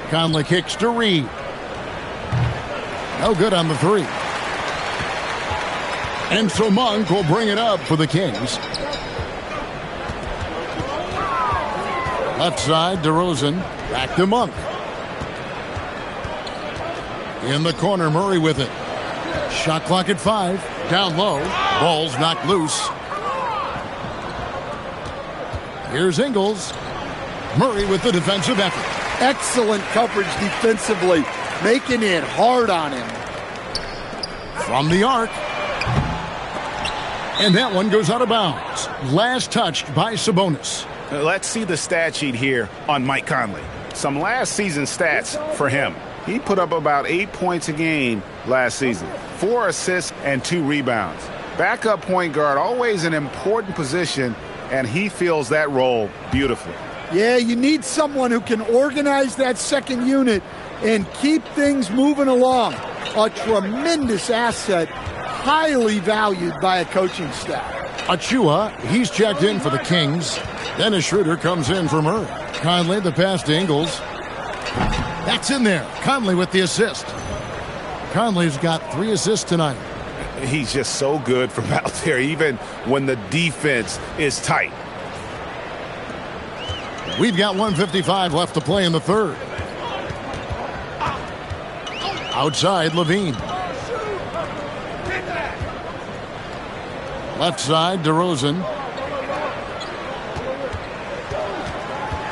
Conley kicks to Reed. No good on the three. And so Monk will bring it up for the Kings. Left side, DeRozan. Back to Monk. In the corner, Murray with it. Shot clock at 5. Down low. Ball's knocked loose. Here's Ingles. Murray with the defensive effort. Excellent coverage defensively, making it hard on him. From the arc. And that one goes out of bounds. Last touched by Sabonis. Let's see the stat sheet here on Mike Conley. Some last season stats for him. He put up about 8 points a game last season. 4 assists and 2 rebounds. Backup point guard, always an important position, and he fills that role beautifully. Yeah, you need someone who can organize that second unit and keep things moving along. A tremendous asset, highly valued by a coaching staff. Achua, he's checked in for the Kings. Dennis Schroeder comes in for Murray. Conley, the pass to Ingles. That's in there. Conley with the assist. Conley's got 3 assists tonight. He's just so good from out there, even when the defense is tight. We've got 1:55 left to play in the third. Outside, Levine. Left side, DeRozan.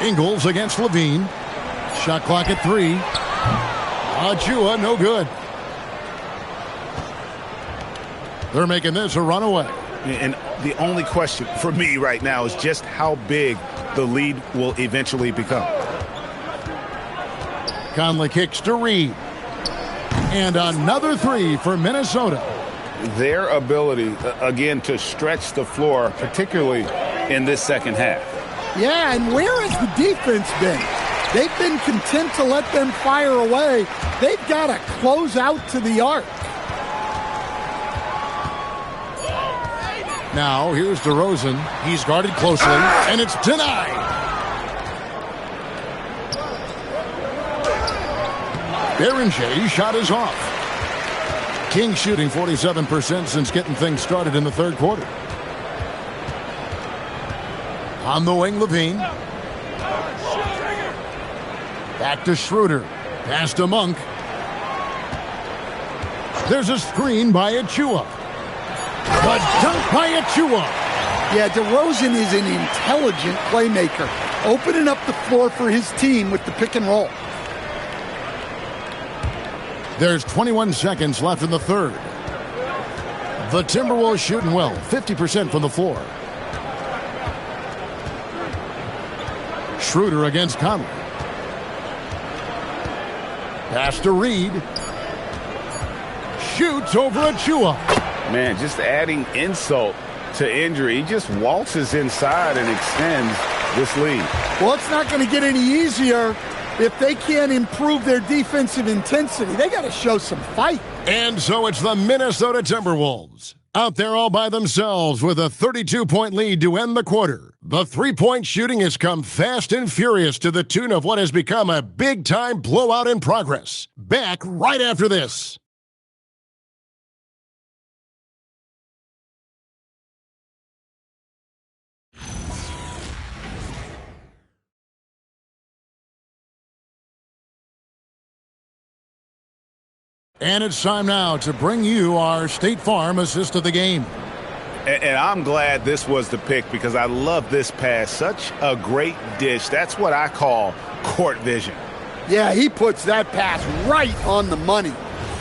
Ingles against Levine. Shot clock at 3. Achua, no good. They're making this a runaway. And the only question for me right now is just how big the lead will eventually become. Conley kicks to Reed. And another 3 for Minnesota. Their ability, again, to stretch the floor, particularly in this second half. Yeah, and where has the defense been? They've been content to let them fire away. They've got to close out to the arc. Now, here's DeRozan. He's guarded closely, and it's denied. Berenjay's shot is off. King shooting 47% since getting things started in the third quarter. On the wing, Levine. Back to Schroeder. Pass to Monk. There's a screen by Achua. The dunk by Achua. Yeah, DeRozan is an intelligent playmaker, opening up the floor for his team with the pick and roll. There's 21 seconds left in the third. The Timberwolves shooting well, 50% from the floor. Schroeder against Conley. Pass to Reed. Shoots over Achua. Man, just adding insult to injury. He just waltzes inside and extends this lead. Well, it's not going to get any easier if they can't improve their defensive intensity. They got to show some fight. And so it's the Minnesota Timberwolves out there all by themselves with a 32-point lead to end the quarter. The three-point shooting has come fast and furious to the tune of what has become a big-time blowout in progress. Back right after this. And it's time now to bring you our State Farm assist of the game. And I'm glad this was the pick because I love this pass. Such a great dish. That's what I call court vision. Yeah, he puts that pass right on the money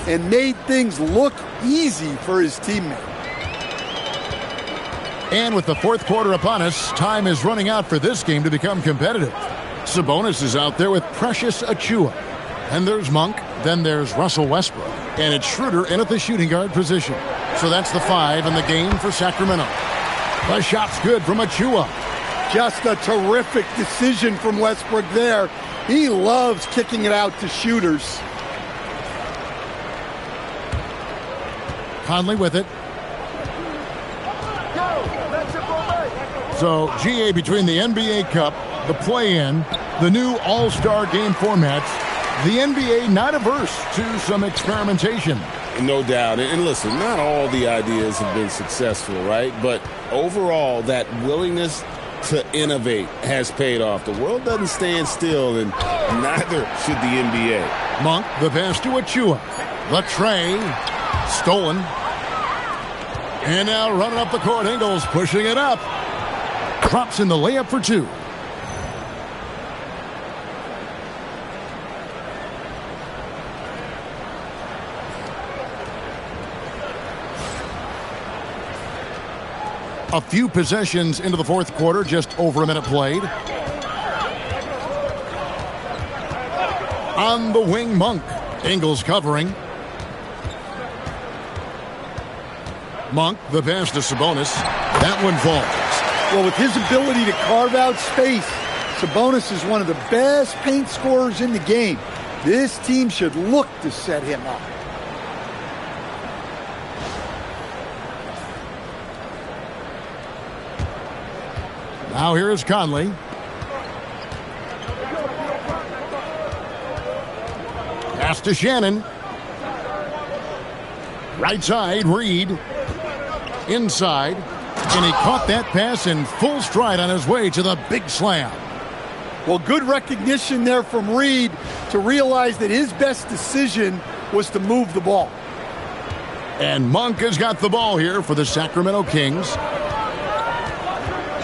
and made things look easy for his teammate. And with the fourth quarter upon us, time is running out for this game to become competitive. Sabonis is out there with Precious Achua. And there's Monk, then there's Russell Westbrook, and it's Schroeder in at the shooting guard position. So that's the 5 in the game for Sacramento. The shot's good from Achua. Just a terrific decision from Westbrook there. He loves kicking it out to shooters. Conley with it. So, GA, between the NBA Cup, the play-in, the new All-Star game formats, the NBA not averse to some experimentation. No doubt. And listen, not all the ideas have been successful, right? But overall, that willingness to innovate has paid off. The world doesn't stand still, and neither should the NBA. Monk, the pass to Achua. The tray, stolen. And now running up the court, Ingles pushing it up. Drops in the layup for 2. A few possessions into the fourth quarter, just over a minute played. On the wing, Monk. Ingles covering. Monk, the pass to Sabonis. That one falls. Well, with his ability to carve out space, Sabonis is one of the best paint scorers in the game. This team should look to set him up. Now here is Conley. Pass to Shannon. Right side, Reed. Inside. And he caught that pass in full stride on his way to the big slam. Well, good recognition there from Reed to realize that his best decision was to move the ball. And Monk has got the ball here for the Sacramento Kings.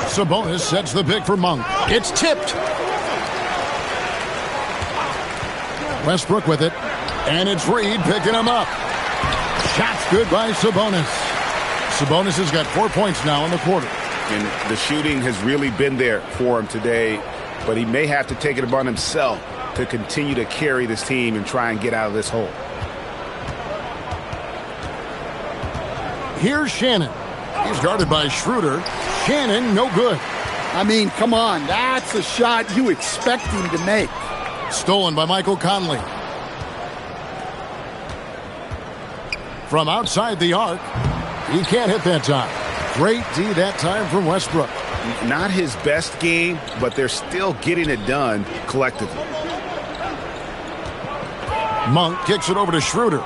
Sabonis sets the pick for Monk. It's tipped. Westbrook with it. And it's Reed picking him up. Shot's good by Sabonis. Sabonis has got 4 points now in the quarter. And the shooting has really been there for him today, but he may have to take it upon himself to continue to carry this team and try and get out of this hole. Here's Shannon. He's guarded by Schroeder. Shannon, no good. I mean, come on. That's a shot you expect him to make. Stolen by Michael Conley. From outside the arc. He can't hit that time. Great D that time from Westbrook. Not his best game, but they're still getting it done collectively. Monk kicks it over to Schroeder.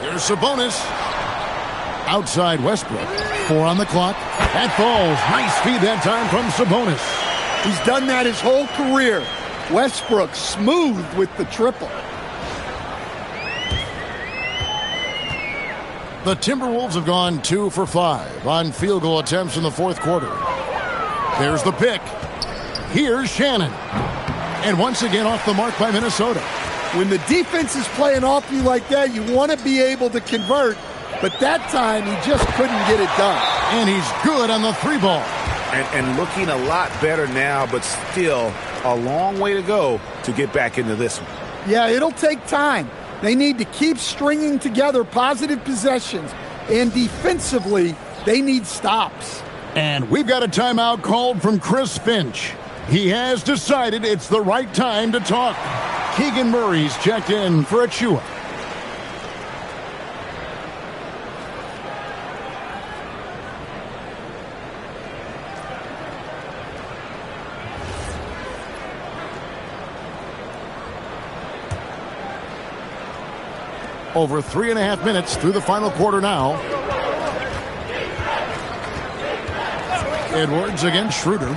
Here's Sabonis. Outside Westbrook. 4 on the clock. That falls. Nice feed that time from Sabonis. He's done that his whole career. Westbrook smooth with the triple. The Timberwolves have gone 2 for 5 on field goal attempts in the fourth quarter. There's the pick. Here's Shannon. And once again off the mark by Minnesota. When the defense is playing off you like that, you want to be able to convert. But that time, he just couldn't get it done. And he's good on the 3-ball. And looking a lot better now, but still a long way to go to get back into this one. Yeah, it'll take time. They need to keep stringing together positive possessions. And defensively, they need stops. And we've got a timeout called from Chris Finch. He has decided it's the right time to talk. Keegan Murray's checked in for Achua. Over 3.5 minutes through the final quarter now. Edwards against Schroeder.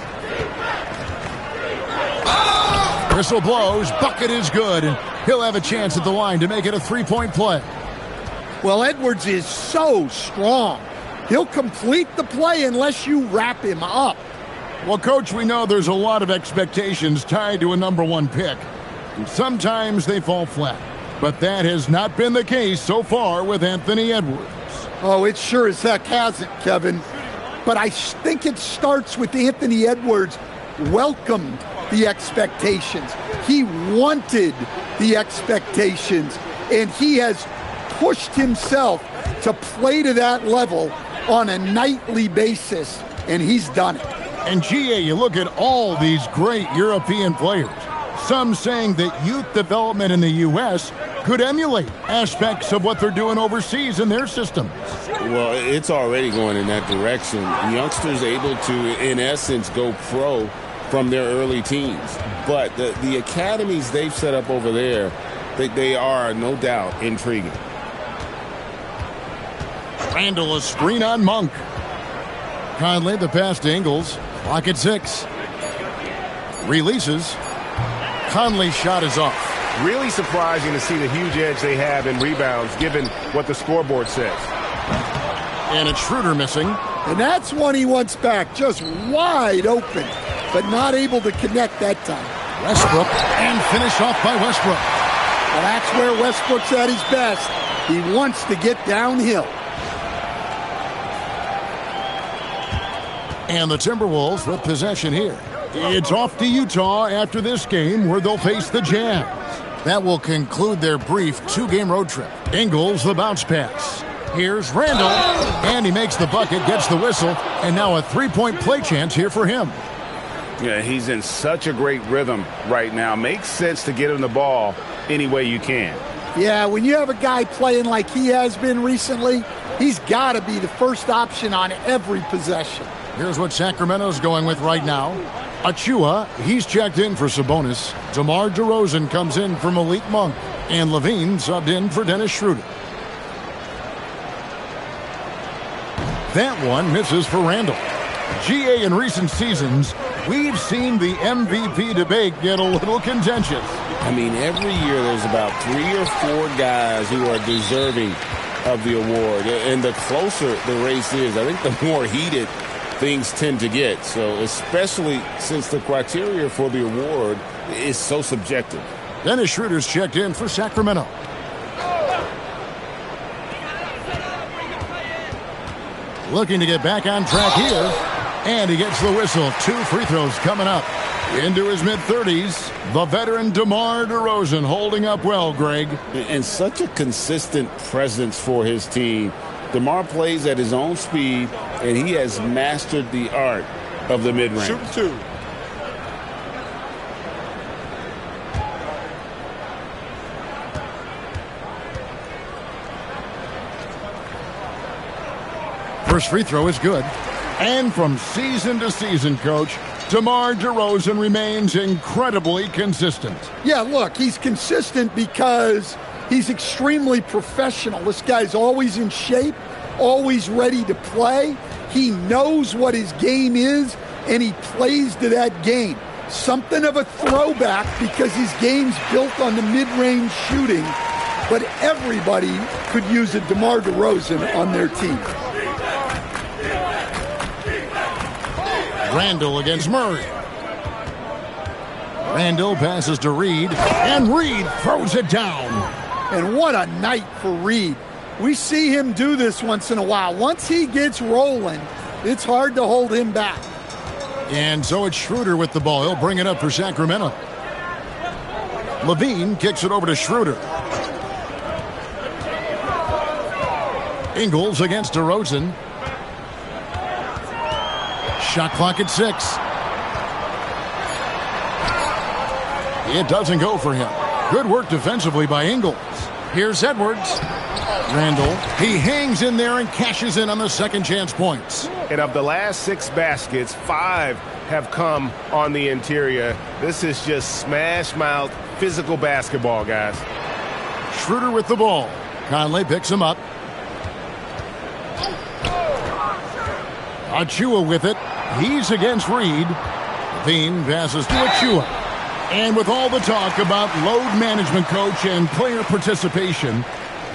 Whistle blows. Bucket is good. And he'll have a chance at the line to make it a 3-point play. Well, Edwards is so strong. He'll complete the play unless you wrap him up. Well, Coach, we know there's a lot of expectations tied to a number 1 pick. And sometimes they fall flat. But that has not been the case so far with Anthony Edwards. Oh, it sure as heck hasn't, Kevin. But I think it starts with Anthony Edwards welcomed the expectations. He wanted the expectations, and he has pushed himself to play to that level on a nightly basis, and he's done it. And GA, you look at all these great European players. Some saying that youth development in the U.S. could emulate aspects of what they're doing overseas in their systems. Well, it's already going in that direction. Youngsters able to, in essence, go pro from their early teens. But the academies they've set up over there, they are, no doubt, intriguing. Randall, a screen on Monk. Conley, the pass to Ingles. Clock at 6. Releases. Conley's shot is off. Really surprising to see the huge edge they have in rebounds, given what the scoreboard says. And it's Schroeder missing. And that's one he wants back, just wide open, but not able to connect that time. Westbrook, and finish off by Westbrook. Well, that's where Westbrook's at his best. He wants to get downhill. And the Timberwolves with possession here. It's off to Utah after this game, where they'll face the Jazz. That will conclude their brief 2-game road trip. Ingles, the bounce pass. Here's Randall, and he makes the bucket, gets the whistle, and now a 3-point play chance here for him. Yeah, he's in such a great rhythm right now. Makes sense to get him the ball any way you can. Yeah, when you have a guy playing like he has been recently, he's got to be the first option on every possession. Here's what Sacramento's going with right now. Achua, he's checked in for Sabonis. DeMar DeRozan comes in for Malik Monk. And Levine subbed in for Dennis Schroeder. That one misses for Randall. GA, in recent seasons, we've seen the MVP debate get a little contentious. I mean, every year there's about 3 or 4 guys who are deserving of the award. And the closer the race is, I think the more heated things tend to get. So especially since the criteria for the award is so subjective. Dennis Schroeder's checked in for Sacramento. Looking to get back on track here. And he gets the whistle. 2 free throws coming up. Into his mid-30s, the veteran DeMar DeRozan holding up well, Greg. And such a consistent presence for his team. DeMar plays at his own speed, and he has mastered the art of the mid-range. Shoot 2. First free throw is good. And from season to season, Coach, DeMar DeRozan remains incredibly consistent. Yeah, look, he's consistent because he's extremely professional. This guy's always in shape, always ready to play. He knows what his game is, and he plays to that game. Something of a throwback because his game's built on the mid-range shooting, but everybody could use a DeMar DeRozan on their team. Randall against Murray. Randall passes to Reed, and Reed throws it down. And what a night for Reed. We see him do this once in a while. Once he gets rolling, it's hard to hold him back. And so it's Schroeder with the ball. He'll bring it up for Sacramento. Levine kicks it over to Schroeder. Ingles against DeRozan. Shot clock at 6. It doesn't go for him. Good work defensively by Ingles. Here's Edwards. Randall, he hangs in there and cashes in on the second chance points. And of the last 6 baskets, 5 have come on the interior. This is just smash-mouth physical basketball, guys. Schroeder with the ball. Conley picks him up. Achua with it. He's against Reed. Levine passes to Achua. And with all the talk about load management, Coach, and player participation,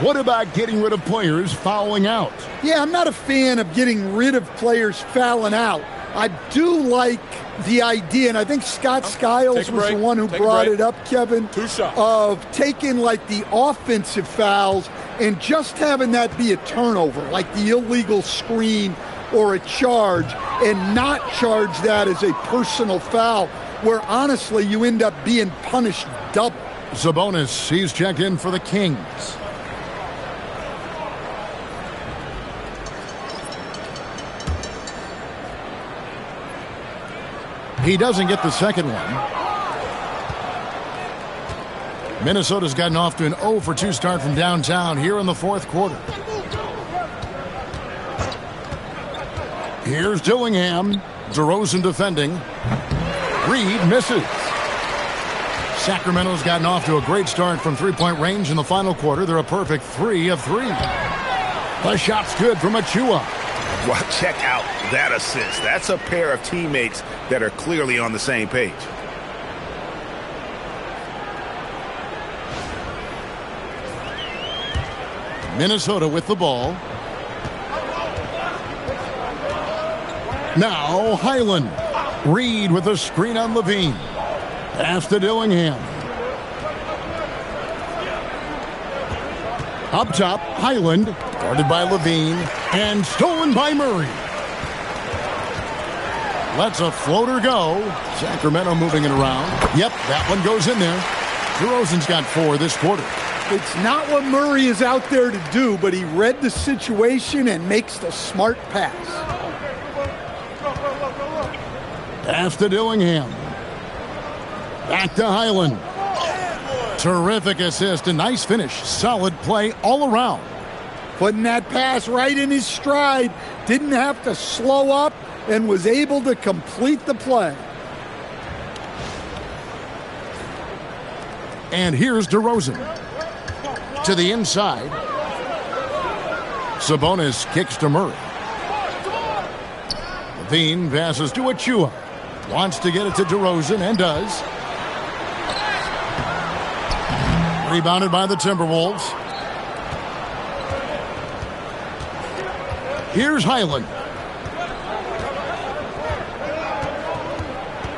what about getting rid of players fouling out? Yeah, I'm not a fan of getting rid of players fouling out. I do like the idea, and I think Scott Skiles was the one who brought it up, Kevin, of taking like the offensive fouls and just having that be a turnover, like the illegal screen or a charge, and not charge that as a personal foul, where honestly you end up being punished double. Sabonis, he's checked in for the Kings. He doesn't get the second one. Minnesota's gotten off to an 0 for 2 start from downtown here in the fourth quarter. Here's Dillingham. DeRozan defending. Reed misses. Sacramento's gotten off to a great start from three-point range in the final quarter. They're a perfect 3 of 3. The shot's good from Achua. Well, check out that assist. That's a pair of teammates that are clearly on the same page. Minnesota with the ball. Now Highland. Reed with a screen on Levine. Pass to Dillingham. Up top, Highland. Guarded by Levine. And stolen by Murray. Lets a floater go. Sacramento moving it around. Yep, that one goes in there. DeRozan's got 4 this quarter. It's not what Murray is out there to do, but he read the situation and makes the smart pass. Pass to Dillingham. Back to Highland. Terrific assist, a nice finish. Solid play all around. Putting that pass right in his stride. Didn't have to slow up and was able to complete the play. And here's DeRozan. To the inside. Sabonis kicks to Murray. Levine passes to Achua. Wants to get it to DeRozan and does. Rebounded by the Timberwolves. Here's Highland.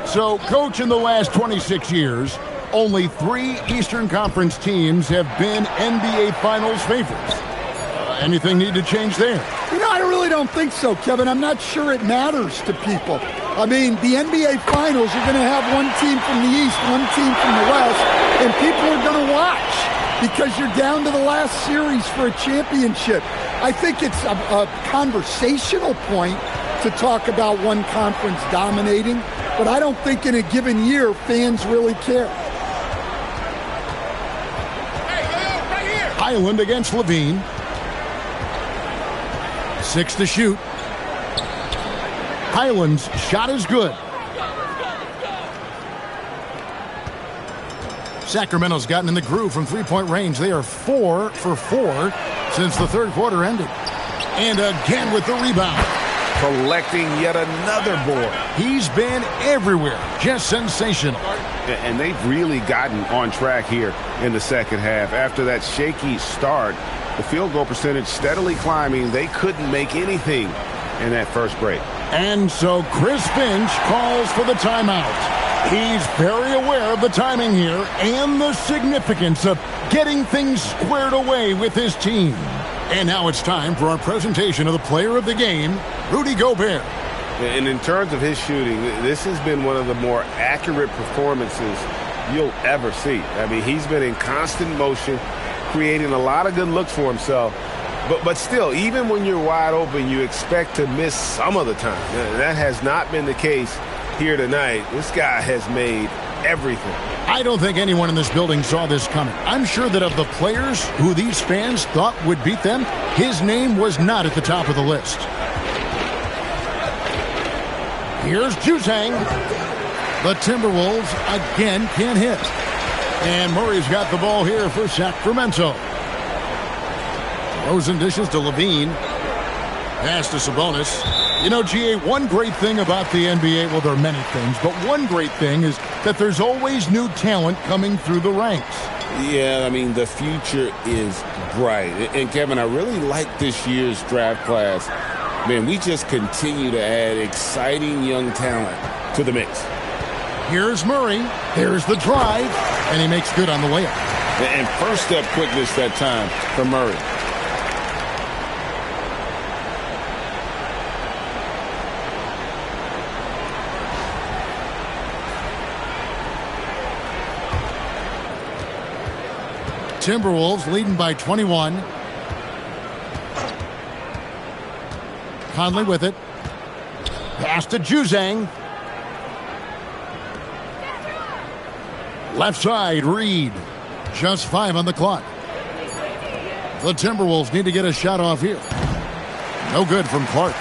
So, coach, in the last 26 years, only 3 Eastern Conference teams have been NBA Finals favorites. Anything need to change there? You know, I really don't think so, Kevin. I'm not sure it matters to people. I mean, the NBA Finals, you're going to have one team from the East, one team from the West, and people are going to watch because you're down to the last series for a championship. I think it's a conversational point to talk about one conference dominating, but I don't think in a given year fans really care. Highland against Levine. 6 to shoot. Highland's shot is good. Sacramento's gotten in the groove from three-point range. They are 4 for 4 since the third quarter ended. And again with the rebound. Collecting yet another board. He's been everywhere. Just sensational. And they've really gotten on track here in the second half. After that shaky start, the field goal percentage steadily climbing. They couldn't make anything in that first break. And so Chris Finch calls for the timeout. He's very aware of the timing here and the significance of getting things squared away with his team. And now it's time for our presentation of the player of the game, Rudy Gobert. And in terms of his shooting, this has been one of the more accurate performances you'll ever see. I mean, he's been in constant motion, creating a lot of good looks for himself. But still, even when you're wide open, you expect to miss some of the time. That has not been the case here tonight. This guy has made everything. I don't think anyone in this building saw this coming. I'm sure that of the players who these fans thought would beat them, his name was not at the top of the list. Here's Juzang. The Timberwolves again can't hit. And Murray's got the ball here for Sacramento. Rosen dishes to Levine. Pass to Sabonis. You know, GA, one great thing about the NBA, well, there are many things, but one great thing is that there's always new talent coming through the ranks. Yeah, I mean, the future is bright. And, Kevin, I really like this year's draft class. Man, we just continue to add exciting young talent to the mix. Here's Murray. Here's the drive. And he makes good on the layup. And first step quickness that time for Murray. Timberwolves leading by 21. Conley with it. Pass to Juzang. Left side, Reed. Just 5 on the clock. The Timberwolves need to get a shot off here. No good from Clark.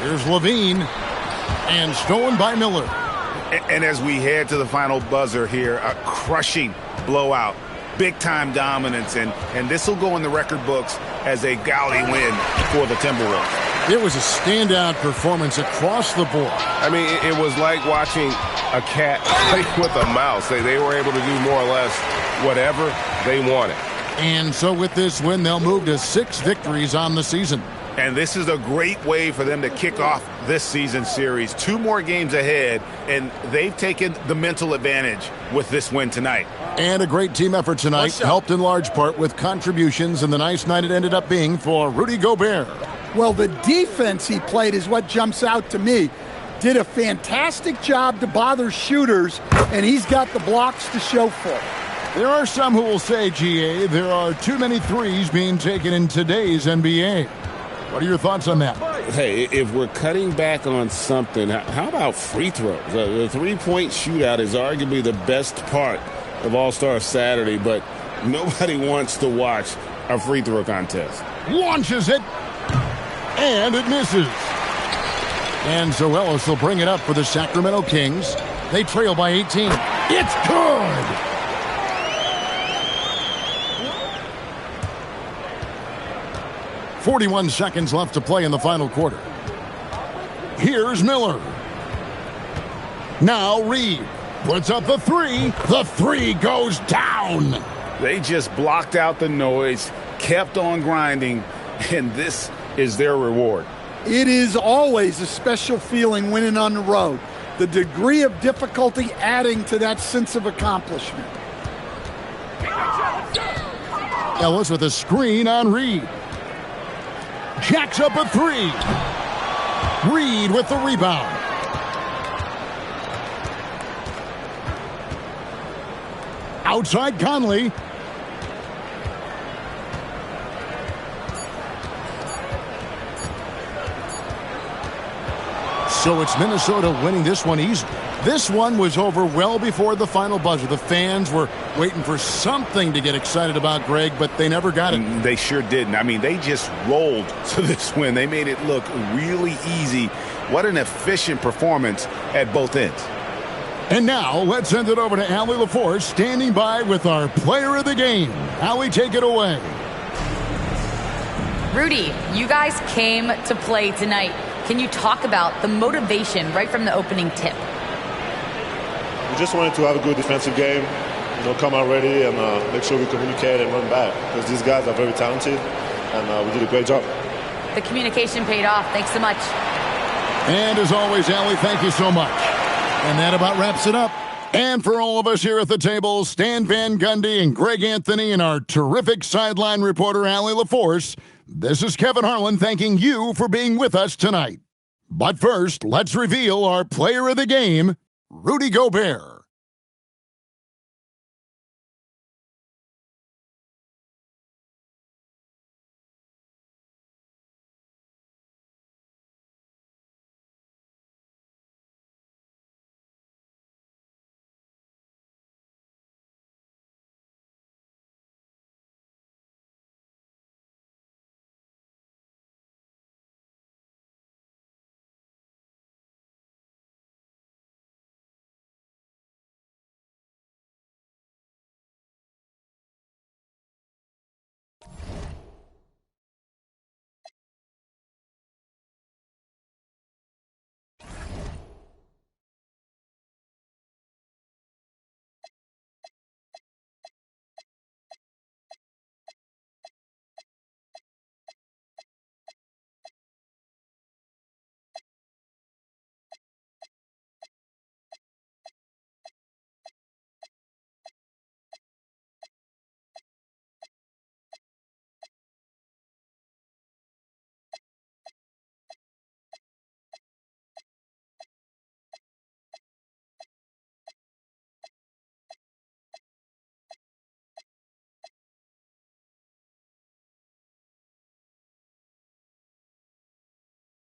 Here's Levine. And stolen by Miller. And as we head to the final buzzer here, a crushing blowout. Big-time dominance, and this will go in the record books as a gaudy win for the Timberwolves. It was a standout performance across the board. I mean, it was like watching a cat play with a mouse. They were able to do more or less whatever they wanted. And so with this win, they'll move to 6 victories on the season. And this is a great way for them to kick off this season series. 2 more games ahead, and they've taken the mental advantage with this win tonight. And a great team effort tonight, helped in large part with contributions, and the nice night it ended up being for Rudy Gobert. Well, the defense he played is what jumps out to me. Did a fantastic job to bother shooters, and he's got the blocks to show for it. There are some who will say, GA, there are too many threes being taken in today's NBA. What are your thoughts on that? Hey, if we're cutting back on something, how about free throws? The three-point shootout is arguably the best part of All-Star Saturday, but nobody wants to watch a free throw contest. Launches it, and it misses. And so Ellis will bring it up for the Sacramento Kings. They trail by 18. It's good! .41 seconds left to play in the final quarter. Here's Miller. Now Reed puts up the 3. The 3 goes down. They just blocked out the noise, kept on grinding, and this is their reward. It is always a special feeling winning on the road. The degree of difficulty adding to that sense of accomplishment. Ellis with a screen on Reed. Jacks up a 3. Reed with the rebound. Outside Conley. So it's Minnesota winning this one easily. This one was over well before the final buzzer. The fans were waiting for something to get excited about, Greg, but they never got it. They sure didn't. I mean, they just rolled to this win. They made it look really easy. What an efficient performance at both ends. And now, let's send it over to Allie LaForce, standing by with our player of the game. Allie, take it away. Rudy, you guys came to play tonight. Can you talk about the motivation right from the opening tip? We just wanted to have a good defensive game, come out ready and make sure we communicate and run back, because these guys are very talented, and we did a great job. The communication paid off. Thanks so much. And as always, Allie, thank you so much. And that about wraps it up. And for all of us here at the table, Stan Van Gundy and Greg Anthony and our terrific sideline reporter, Allie LaForce, this is Kevin Harlan thanking you for being with us tonight. But first, let's reveal our player of the game, Rudy Gobert.